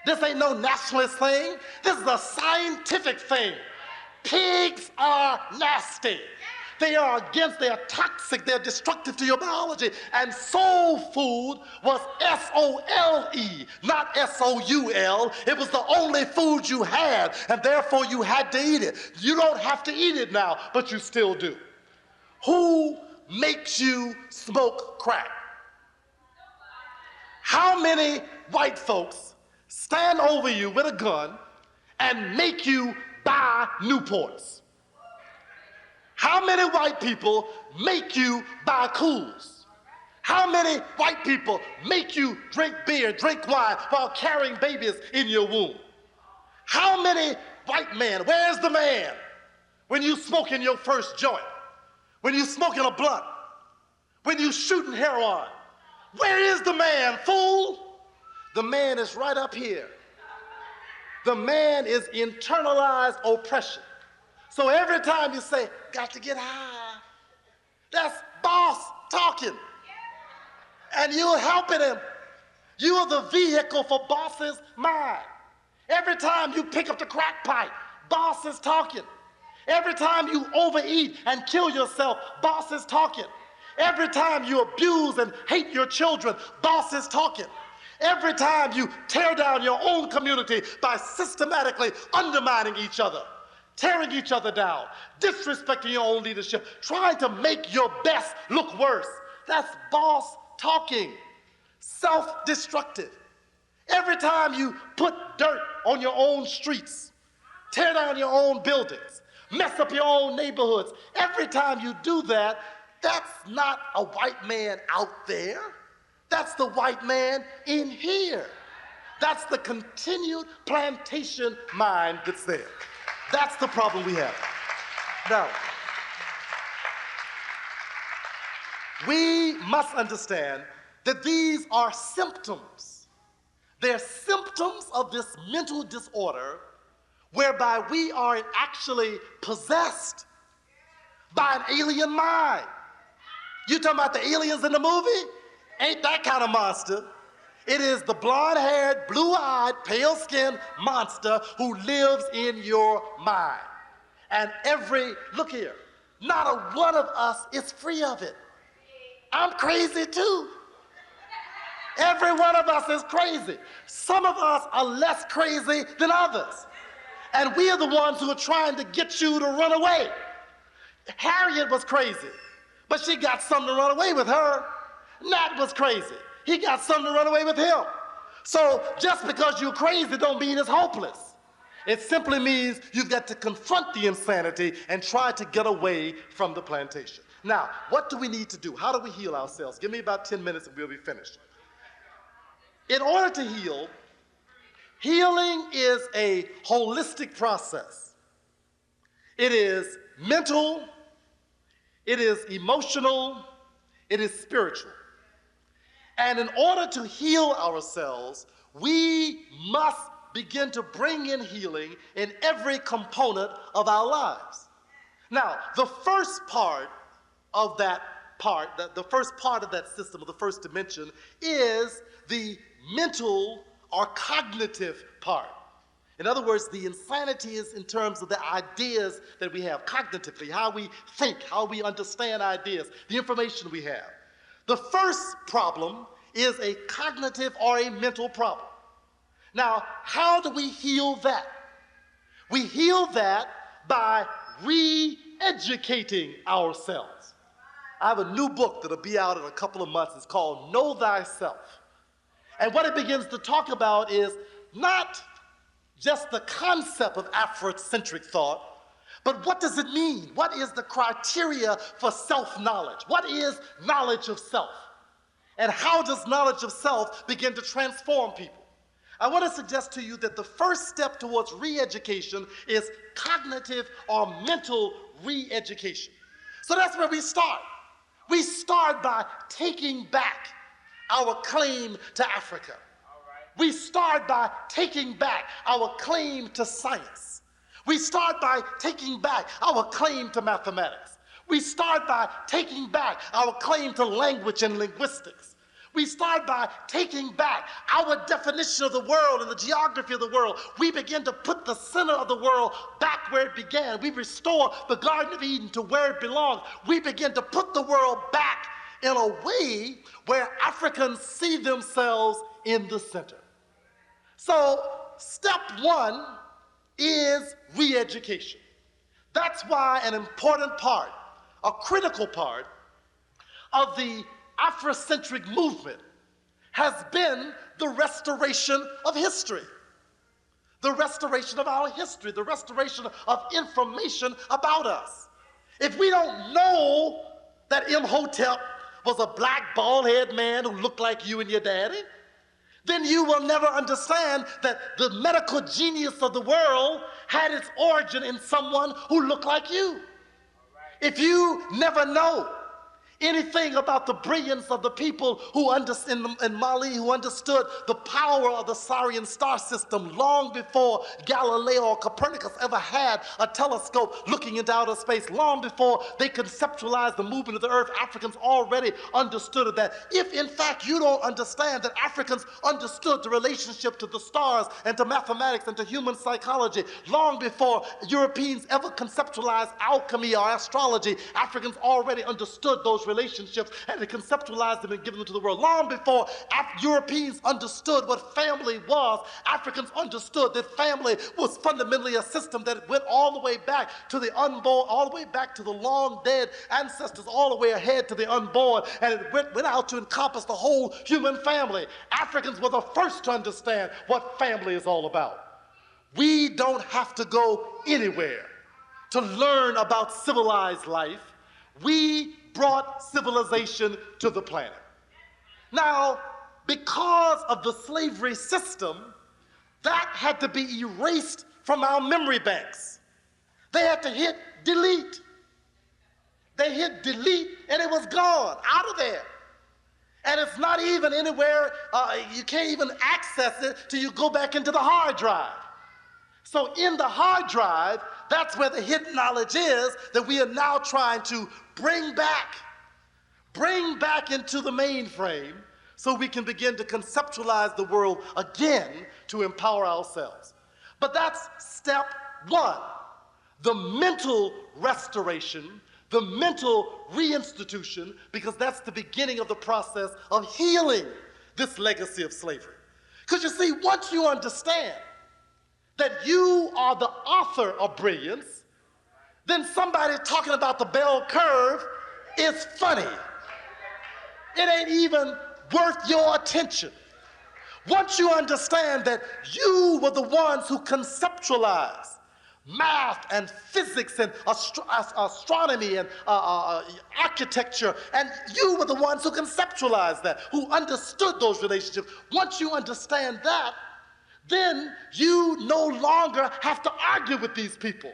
This ain't no nationalist thing. This is a scientific thing. Pigs are nasty. They are toxic, they're destructive to your biology. And soul food was S-O-L-E, not S-O-U-L. It was the only food you had, and therefore you had to eat it. You don't have to eat it now, but you still do. Who makes you smoke crack? How many white folks stand over you with a gun and make you buy Newports? How many white people make you buy Cools? How many white people make you drink beer, drink wine while carrying babies in your womb? How many white men, where's the man when you smoking your first joint, when you smoking a blunt, when you shooting heroin? Where is the man, fool? The man is right up here. The man is internalized oppression. So every time you say, got to get high, that's boss talking. And you're helping him. You are the vehicle for boss's mind. Every time you pick up the crack pipe, boss is talking. Every time you overeat and kill yourself, boss is talking. Every time you abuse and hate your children, boss is talking. Every time you tear down your own community by systematically undermining each other, tearing each other down, disrespecting your own leadership, trying to make your best look worse. That's boss talking, self-destructive. Every time you put dirt on your own streets, tear down your own buildings, mess up your own neighborhoods, every time you do that, that's not a white man out there. That's the white man in here. That's the continued plantation mind that's there. That's the problem we have. Now, we must understand that these are symptoms. They're symptoms of this mental disorder whereby we are actually possessed by an alien mind. You talking about the aliens in the movie? Ain't that kind of monster. It is the blonde-haired, blue-eyed, pale-skinned monster who lives in your mind. And look here, not a one of us is free of it. I'm crazy too. Every one of us is crazy. Some of us are less crazy than others. And we are the ones who are trying to get you to run away. Harriet was crazy, but she got something to run away with her. Nat was crazy. He got something to run away with him. So just because you're crazy don't mean it's hopeless. It simply means you've got to confront the insanity and try to get away from the plantation. Now, what do we need to do? How do we heal ourselves? Give me about 10 minutes and we'll be finished. In order to heal, healing is a holistic process. It is mental, it is emotional, it is spiritual. And in order to heal ourselves, we must begin to bring in healing in every component of our lives. Now, the first part of that the first part of that system, or the first dimension, is the mental or cognitive part. In other words, the insanity is in terms of the ideas that we have cognitively, how we think, how we understand ideas, the information we have. The first problem is a cognitive or a mental problem. Now, how do we heal that? We heal that by re-educating ourselves. I have a new book that'll be out in a couple of months. It's called Know Thyself. And what it begins to talk about is not just the concept of Afrocentric thought, but what does it mean? What is the criteria for self-knowledge? What is knowledge of self? And how does knowledge of self begin to transform people? I want to suggest to you that the first step towards re-education is cognitive or mental re-education. So that's where we start. We start by taking back our claim to Africa. We start by taking back our claim to science. We start by taking back our claim to mathematics. We start by taking back our claim to language and linguistics. We start by taking back our definition of the world and the geography of the world. We begin to put the center of the world back where it began. We restore the Garden of Eden to where it belongs. We begin to put the world back in a way where Africans see themselves in the center. So step one is re-education. That's why an important part, a critical part of the Afrocentric movement has been the restoration of history. The restoration of our history, the restoration of information about us. If we don't know that Imhotep was a black bald-headed man who looked like you and your daddy, then you will never understand that the medical genius of the world had its origin in someone who looked like you. If you never know anything about the brilliance of the people who in Mali who understood the power of the Sirian star system long before Galileo or Copernicus ever had a telescope looking into outer space, long before they conceptualized the movement of the earth, Africans already understood that. If in fact you don't understand that Africans understood the relationship to the stars and to mathematics and to human psychology long before Europeans ever conceptualized alchemy or astrology, Africans already understood those relationships and they conceptualized them and given them to the world. Long before Europeans understood what family was, Africans understood that family was fundamentally a system that went all the way back to the unborn, all the way back to the long dead ancestors, all the way ahead to the unborn, and it went out to encompass the whole human family. Africans were the first to understand what family is all about. We don't have to go anywhere to learn about civilized life. We brought civilization to the planet. Now, because of the slavery system, that had to be erased from our memory banks. They had to hit delete. They hit delete and it was gone, out of there. And it's not even anywhere, you can't even access it till you go back into the hard drive. So in the hard drive, that's where the hidden knowledge is that we are now trying to bring back into the mainframe so we can begin to conceptualize the world again to empower ourselves. But that's step one, the mental restoration, the mental reinstitution, because that's the beginning of the process of healing this legacy of slavery. Because you see, once you understand that you are the author of brilliance, then somebody talking about the bell curve is funny. It ain't even worth your attention. Once you understand that you were the ones who conceptualized math and physics and astronomy and architecture, and you were the ones who conceptualized that, who understood those relationships. Once you understand that, then you no longer have to argue with these people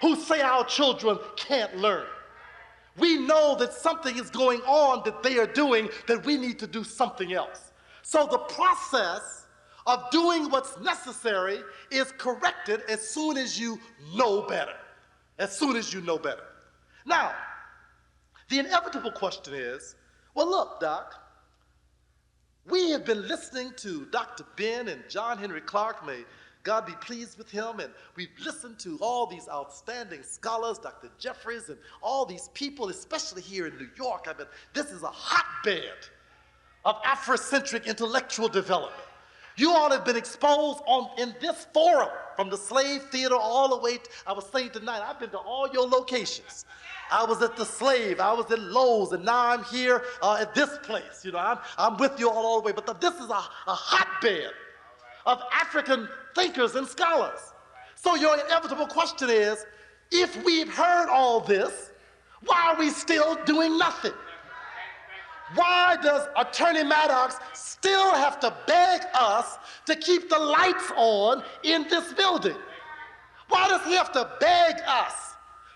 who say our children can't learn. We know that something is going on that they are doing, that we need to do something else. So the process of doing what's necessary is corrected as soon as you know better. As soon as you know better. Now, the inevitable question is, well, look, Doc, we have been listening to Dr. Ben and John Henrik Clarke, may God be pleased with him, and we've listened to all these outstanding scholars, Dr. Jeffries, and all these people, especially here in New York. I mean, this is a hotbed of Afrocentric intellectual development. You all have been exposed in this forum, from the slave theater all the way, I was saying tonight, I've been to all your locations. I was at the Slave, I was at Lowe's, and now I'm here at this place. You know, I'm with you all the way, but this is a hotbed of African thinkers and scholars. So your inevitable question is, if we've heard all this, why are we still doing nothing? Why does Attorney Maddox still have to beg us to keep the lights on in this building? Why does he have to beg us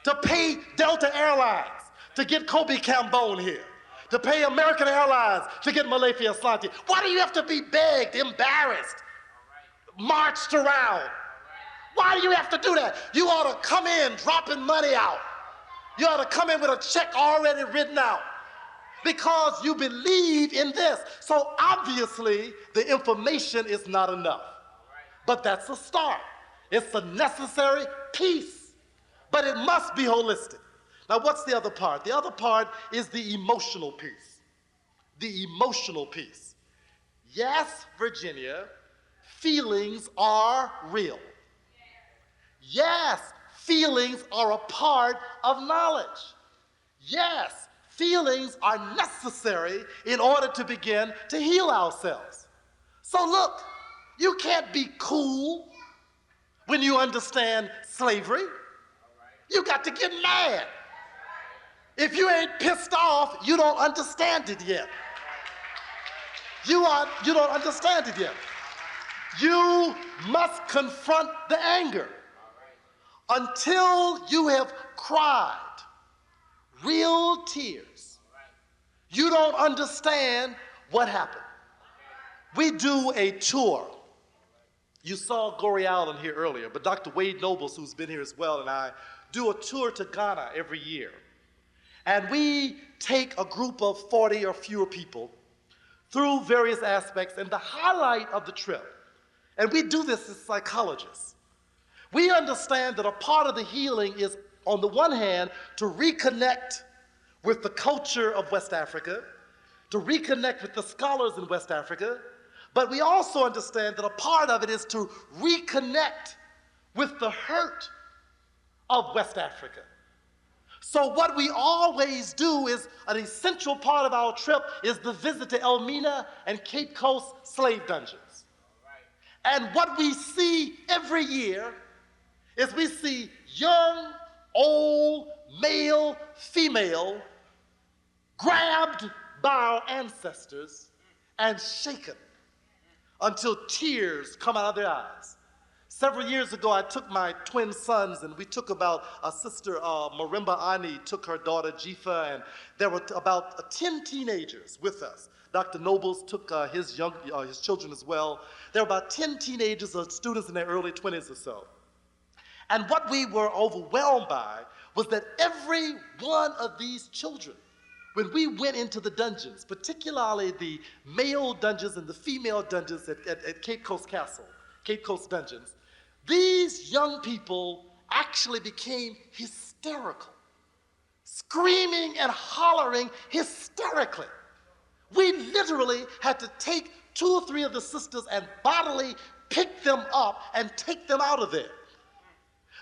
to pay Delta Airlines to get Kobe Cambone here, to pay American Airlines to get Malefi Asante? Why do you have to be begged, embarrassed, marched around? Why do you have to do that? You ought to come in dropping money out. You ought to come in with a check already written out, because you believe in this. So obviously, the information is not enough. But that's a start. It's a necessary piece, but it must be holistic. Now, what's the other part? The other part is the emotional piece. The emotional piece. Yes, Virginia, feelings are real. Yes, feelings are a part of knowledge. Yes, feelings are necessary in order to begin to heal ourselves. So look, you can't be cool when you understand slavery. You got to get mad. If you ain't pissed off, you don't understand it yet. You don't understand it yet. You must confront the anger until you have cried real tears. You don't understand what happened. We do a tour. You saw Gory Allen here earlier, but Dr. Wade Nobles, who's been here as well, and I do a tour to Ghana every year. And we take a group of 40 or fewer people through various aspects, and the highlight of the trip, and we do this as psychologists, we understand that a part of the healing is, on the one hand, to reconnect with the culture of West Africa, to reconnect with the scholars in West Africa, but we also understand that a part of it is to reconnect with the hurt of West Africa. So what we always do is, an essential part of our trip is the visit to Elmina and Cape Coast slave dungeons. And what we see every year is we see young, old, male, female, grabbed by our ancestors and shaken until tears come out of their eyes. Several years ago, I took my twin sons, and we took about a sister, Marimba Ani, took her daughter Jifa, and there were about 10 teenagers with us. Dr. Nobles took his children as well. There were about 10 teenagers or students in their early 20s or so. And what we were overwhelmed by was that every one of these children, when we went into the dungeons, particularly the male dungeons and the female dungeons at Cape Coast Castle, Cape Coast Dungeons, these young people actually became hysterical, screaming and hollering hysterically. We literally had to take 2 or 3 of the sisters and bodily pick them up and take them out of there.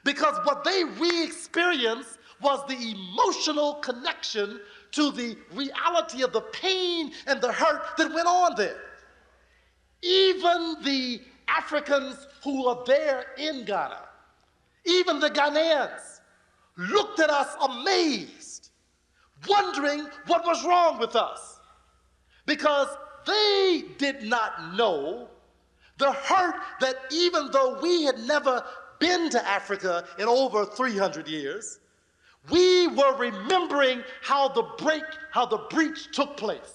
Because what they re-experienced was the emotional connection to the reality of the pain and the hurt that went on there. Even the Africans who are there in Ghana, even the Ghanaians, looked at us amazed, wondering what was wrong with us, because they did not know the hurt that, even though we had never been to Africa in over 300 years, we were remembering how the breach took place.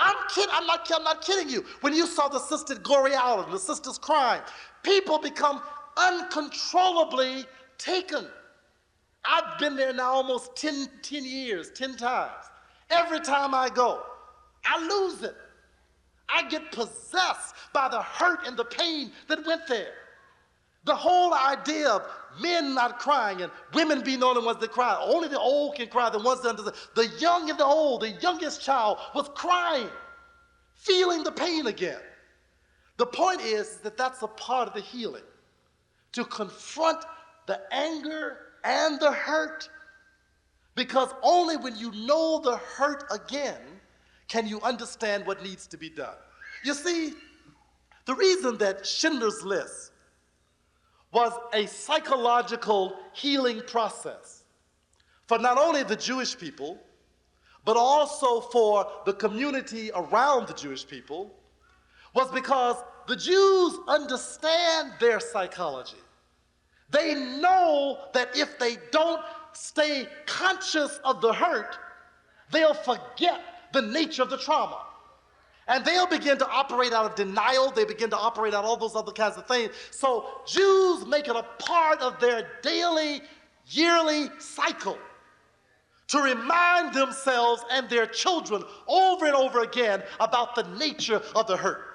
I'm not kidding you. When you saw the sister Gory Allen, the sisters crying, people become uncontrollably taken. I've been there now almost 10 years, 10 times. Every time I go, I lose it. I get possessed by the hurt and the pain that went there. The whole idea of men not crying and women being the only ones that cry. Only the old can cry, the ones that understand. The young and the old, the youngest child was crying, feeling the pain again. The point is that that's a part of the healing, to confront the anger and the hurt, because only when you know the hurt again can you understand what needs to be done. You see, the reason that Schindler's List was a psychological healing process for not only the Jewish people, but also for the community around the Jewish people, was because the Jews understand their psychology. They know that if they don't stay conscious of the hurt, they'll forget the nature of the trauma. And they'll begin to operate out of denial. They begin to operate out all those other kinds of things. So Jews make it a part of their daily, yearly cycle to remind themselves and their children over and over again about the nature of the hurt.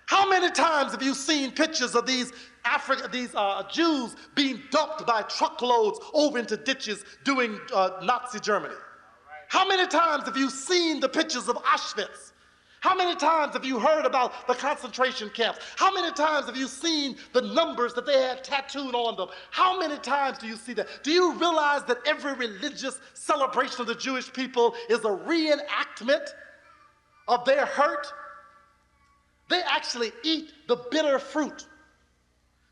How many times have you seen pictures of these Jews being dumped by truckloads over into ditches during Nazi Germany? How many times have you seen the pictures of Auschwitz? How many times have you heard about the concentration camps? How many times have you seen the numbers that they had tattooed on them? How many times do you see that? Do you realize that every religious celebration of the Jewish people is a reenactment of their hurt? They actually eat the bitter fruit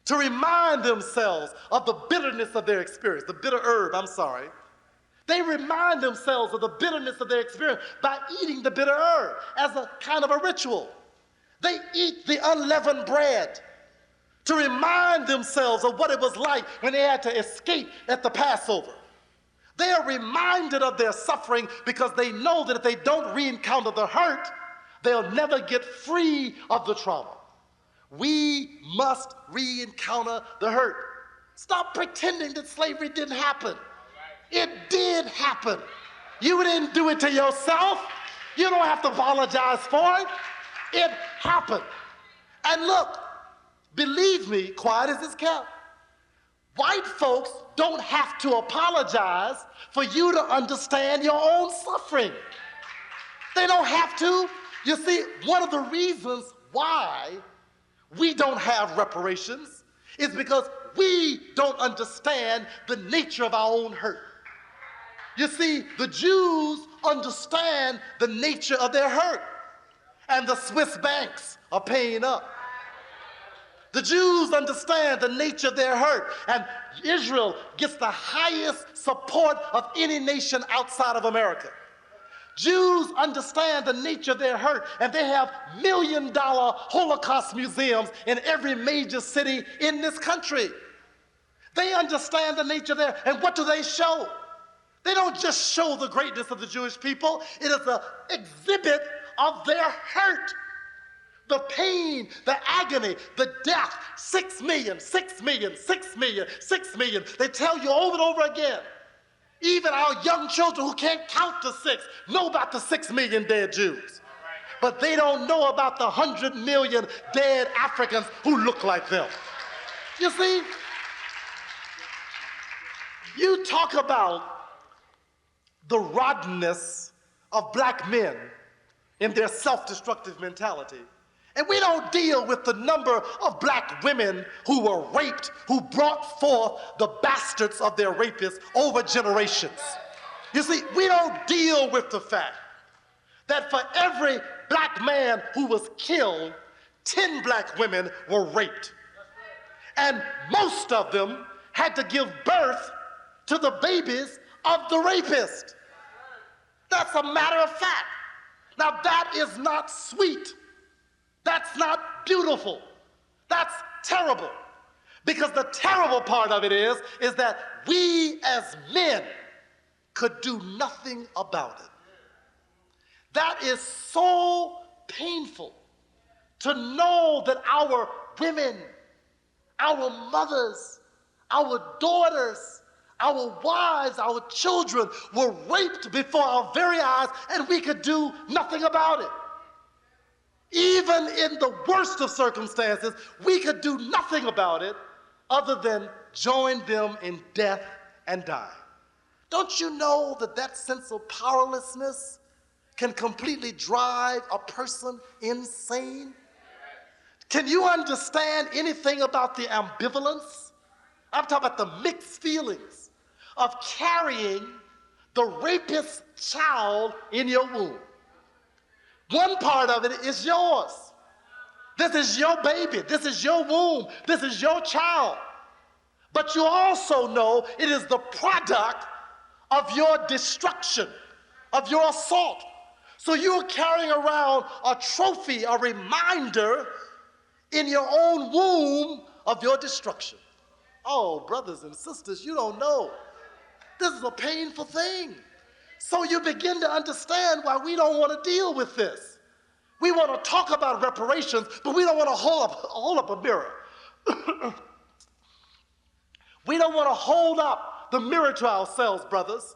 to remind themselves of the bitterness of their experience, the bitter herb, I'm sorry. They remind themselves of the bitterness of their experience by eating the bitter herb as a kind of a ritual. They eat the unleavened bread to remind themselves of what it was like when they had to escape at the Passover. They are reminded of their suffering because they know that if they don't re-encounter the hurt, they'll never get free of the trauma. We must re-encounter the hurt. Stop pretending that slavery didn't happen. It did happen. You didn't do it to yourself. You don't have to apologize for it. It happened. And look, believe me, quiet as it's kept, white folks don't have to apologize for you to understand your own suffering. They don't have to. You see, one of the reasons why we don't have reparations is because we don't understand the nature of our own hurt. You see, the Jews understand the nature of their hurt, and the Swiss banks are paying up. The Jews understand the nature of their hurt, and Israel gets the highest support of any nation outside of America. Jews understand the nature of their hurt, and they have million-dollar Holocaust museums in every major city in this country. They understand the nature of their, and what do they show? They don't just show the greatness of the Jewish people. It is an exhibit of their hurt. The pain, the agony, the death. 6 million, 6 million, 6 million, 6 million. They tell you over and over again. Even our young children who can't count to 6 know about the 6 million dead Jews. But they don't know about the 100 million dead Africans who look like them. You see, you talk about the rottenness of black men in their self-destructive mentality. And we don't deal with the number of black women who were raped, who brought forth the bastards of their rapists over generations. You see, we don't deal with the fact that for every black man who was killed, 10 black women were raped. And most of them had to give birth to the babies of the rapist. That's a matter of fact. Now that is not sweet. That's not beautiful. That's terrible. Because the terrible part of it is that we as men could do nothing about it. That is so painful to know that our women, our mothers, our daughters, our wives, our children were raped before our very eyes, and we could do nothing about it. Even in the worst of circumstances, we could do nothing about it other than join them in death and die. Don't you know that that sense of powerlessness can completely drive a person insane? Can you understand anything about the ambivalence? I'm talking about the mixed feelings of carrying the rapist's child in your womb. One part of it is yours. This is your baby. This is your womb. This is your child. But you also know it is the product of your destruction, of your assault. So you're carrying around a trophy, a reminder in your own womb of your destruction. Oh, brothers and sisters, you don't know. This is a painful thing. So you begin to understand why we don't want to deal with this. We want to talk about reparations, but we don't want to hold up a mirror. We don't want to hold up the mirror to ourselves, brothers,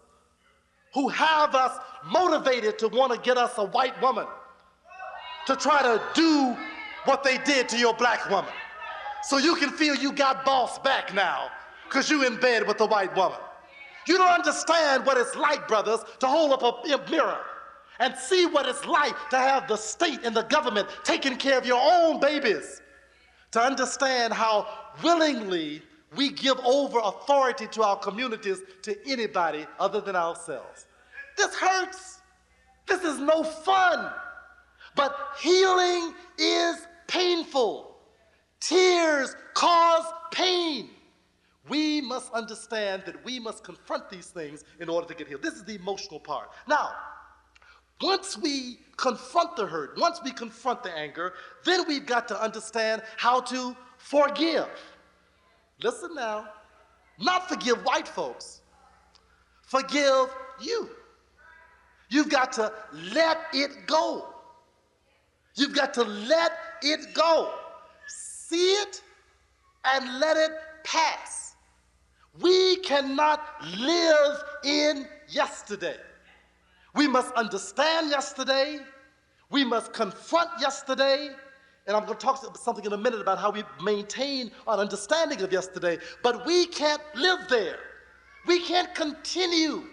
who have us motivated to want to get us a white woman to try to do what they did to your black woman. So you can feel you got boss back now because you in bed with the white woman. You don't understand what it's like, brothers, to hold up a mirror and see what it's like to have the state and the government taking care of your own babies, to understand how willingly we give over authority to our communities to anybody other than ourselves. This hurts. This is no fun. But healing is painful. Tears cause pain. We must understand that we must confront these things in order to get healed. This is the emotional part. Now, once we confront the hurt, once we confront the anger, then we've got to understand how to forgive. Listen now, not forgive white folks. Forgive you. You've got to let it go. You've got to let it go. See it and let it pass. We cannot live in yesterday. We must understand yesterday. We must confront yesterday. And I'm going to talk something in a minute about how we maintain an understanding of yesterday. But we can't live there. We can't continue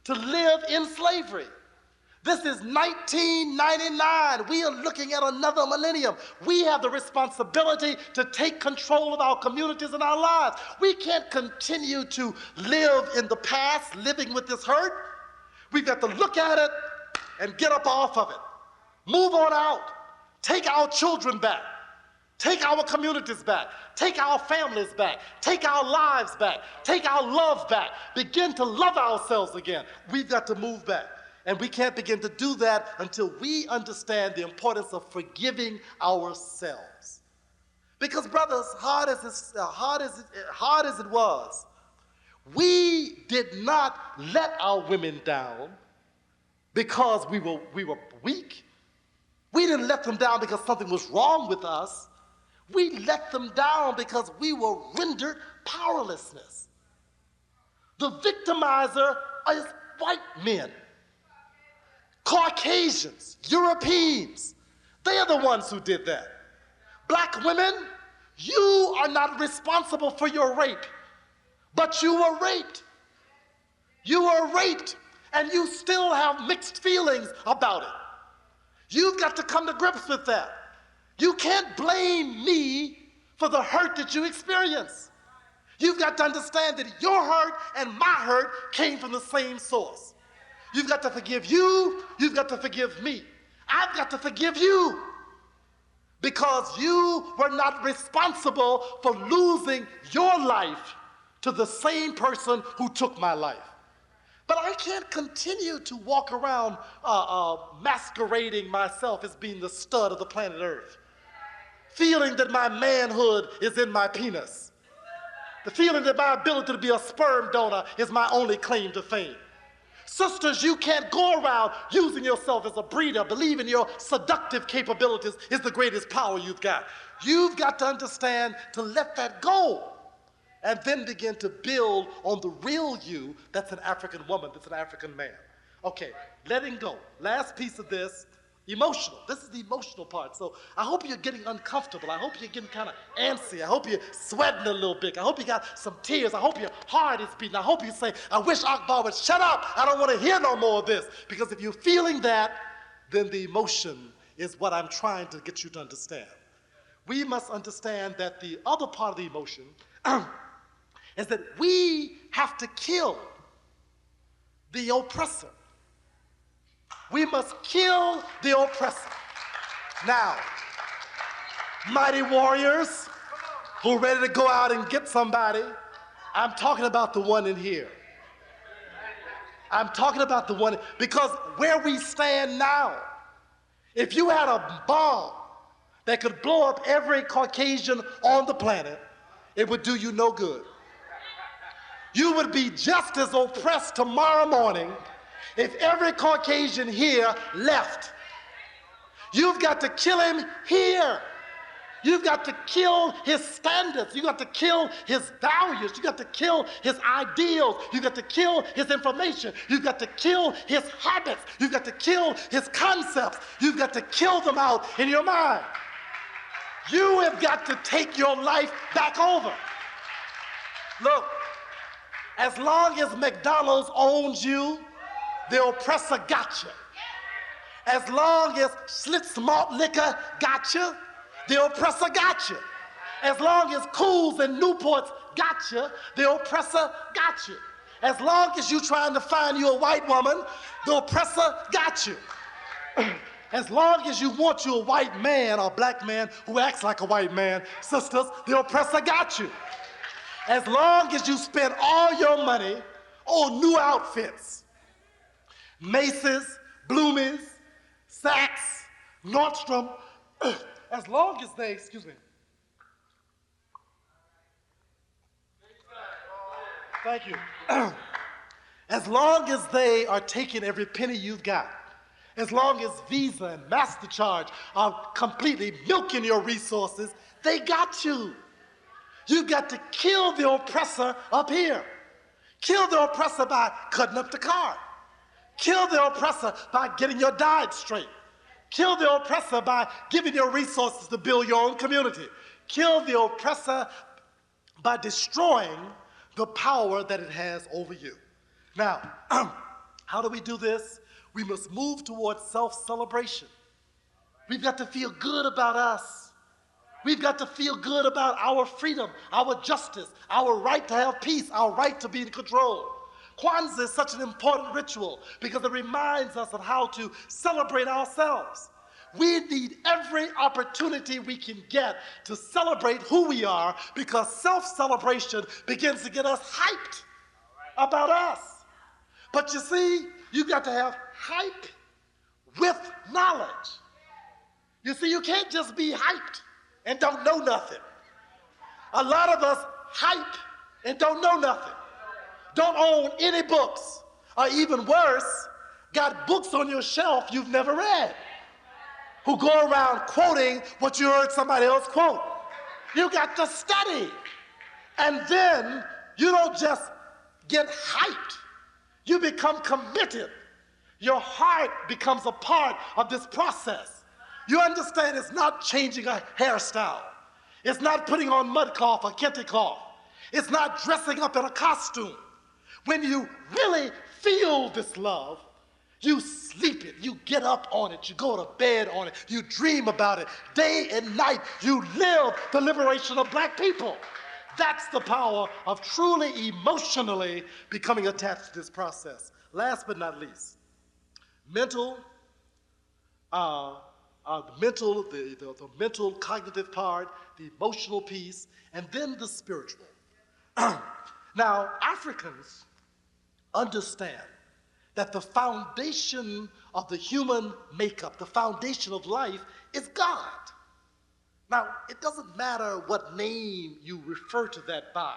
to live in slavery. This is 1999. We are looking at another millennium. We have the responsibility to take control of our communities and our lives. We can't continue to live in the past, living with this hurt. We've got to look at it and get up off of it. Move on out. Take our children back. Take our communities back. Take our families back. Take our lives back. Take our love back. Begin to love ourselves again. We've got to move back. And we can't begin to do that until we understand the importance of forgiving ourselves. Because, brothers, hard as it was, we did not let our women down because we were weak. We didn't let them down because something was wrong with us. We let them down because we were rendered powerlessness. The victimizer is white men, Caucasians, Europeans. They are the ones who did that. Black women, you are not responsible for your rape, but you were raped. You were raped, and you still have mixed feelings about it. You've got to come to grips with that. You can't blame me for the hurt that you experience. You've got to understand that your hurt and my hurt came from the same source. You've got to forgive you. You've got to forgive me. I've got to forgive you because you were not responsible for losing your life to the same person who took my life. But I can't continue to walk around masquerading myself as being the stud of the planet Earth, feeling that my manhood is in my penis, the feeling that my ability to be a sperm donor is my only claim to fame. Sisters, you can't go around using yourself as a breeder, believing your seductive capabilities is the greatest power you've got. You've got to understand to let that go and then begin to build on the real you that's an African woman, that's an African man. Okay, letting go. Last piece of this, emotional. This is the emotional part. So I hope you're getting uncomfortable. I hope you're getting kind of antsy. I hope you're sweating a little bit. I hope you got some tears. I hope your heart is beating. I hope you say, I wish Akbar would shut up. I don't want to hear no more of this. Because if you're feeling that, then the emotion is what I'm trying to get you to understand. we must understand that the other part of the emotion is that we have to kill the oppressor. We must kill the oppressor. Now, mighty warriors who are ready to go out and get somebody, I'm talking about the one in here. I'm talking about the one, because where we stand now, if you had a bomb that could blow up every Caucasian on the planet, it would do you no good. You would be just as oppressed tomorrow morning if every Caucasian here left. You've got to kill him here. You've got to kill his standards. You've got to kill his values. You've got to kill his ideals. You've got to kill his information. You've got to kill his habits. You've got to kill his concepts. You've got to kill them out in your mind. You have got to take your life back over. Look, as long as McDonald's owns you, the oppressor got you. As long as Schlitz malt liquor got you, the oppressor got you. As long as Cools and Newports got you, the oppressor got you. As long as you're trying to find you a white woman, the oppressor got you. As long as you want you a white man or black man who acts like a white man, sisters, the oppressor got you. As long as you spend all your money on new outfits, Macy's, Bloomies, Saks, Nordstrom, as long as they, excuse me. Thank you. As long as they are taking every penny you've got, as long as Visa and MasterCard are completely milking your resources, they got you. You've got to kill the oppressor up here. Kill the oppressor by cutting up the card. Kill the oppressor by getting your diet straight. Kill the oppressor by giving your resources to build your own community. Kill the oppressor by destroying the power that it has over you. Now, how do we do this? We must move towards self-celebration. We've got to feel good about us. We've got to feel good about our freedom, our justice, our right to have peace, our right to be in control. Kwanzaa is such an important ritual because it reminds us of how to celebrate ourselves. We need every opportunity we can get to celebrate who we are, because self-celebration begins to get us hyped about us. But you see, you got to have hype with knowledge. You see, you can't just be hyped and don't know nothing. A lot of us hype and don't know nothing. Don't own any books, or even worse, got books on your shelf you've never read, who go around quoting what you heard somebody else quote. You got to study. And then you don't just get hyped, you become committed. Your heart becomes a part of this process. You understand it's not changing a hairstyle. It's not putting on mud cloth or kente cloth. It's not dressing up in a costume. When you really feel this love, you sleep it, you get up on it, you go to bed on it, you dream about it. Day and night, you live the liberation of black people. That's the power of truly emotionally becoming attached to this process. Last but not least, the mental, cognitive part, the emotional piece, and then the spiritual. Now, Africans understand that the foundation of the human makeup, the foundation of life, is God. Now, it doesn't matter what name you refer to that by.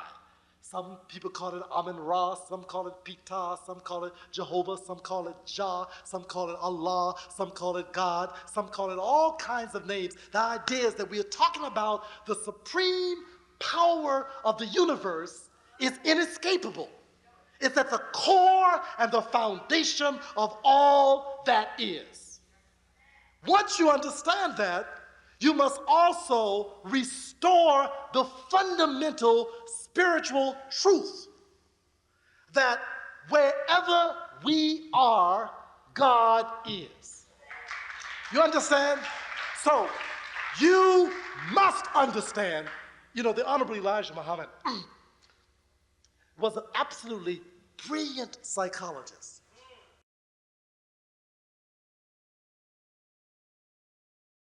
Some people call it Amun-Ra, some call it Ptah, some call it Jehovah, some call it Jah, some call it Allah, some call it God, some call it all kinds of names. The idea is that we are talking about the supreme power of the universe is inescapable. It's at the core and the foundation of all that is. Once you understand that, you must also restore the fundamental spiritual truth that wherever we are, God is. You understand? So, You must understand, you know, the Honorable Elijah Muhammad was an absolutely brilliant psychologist.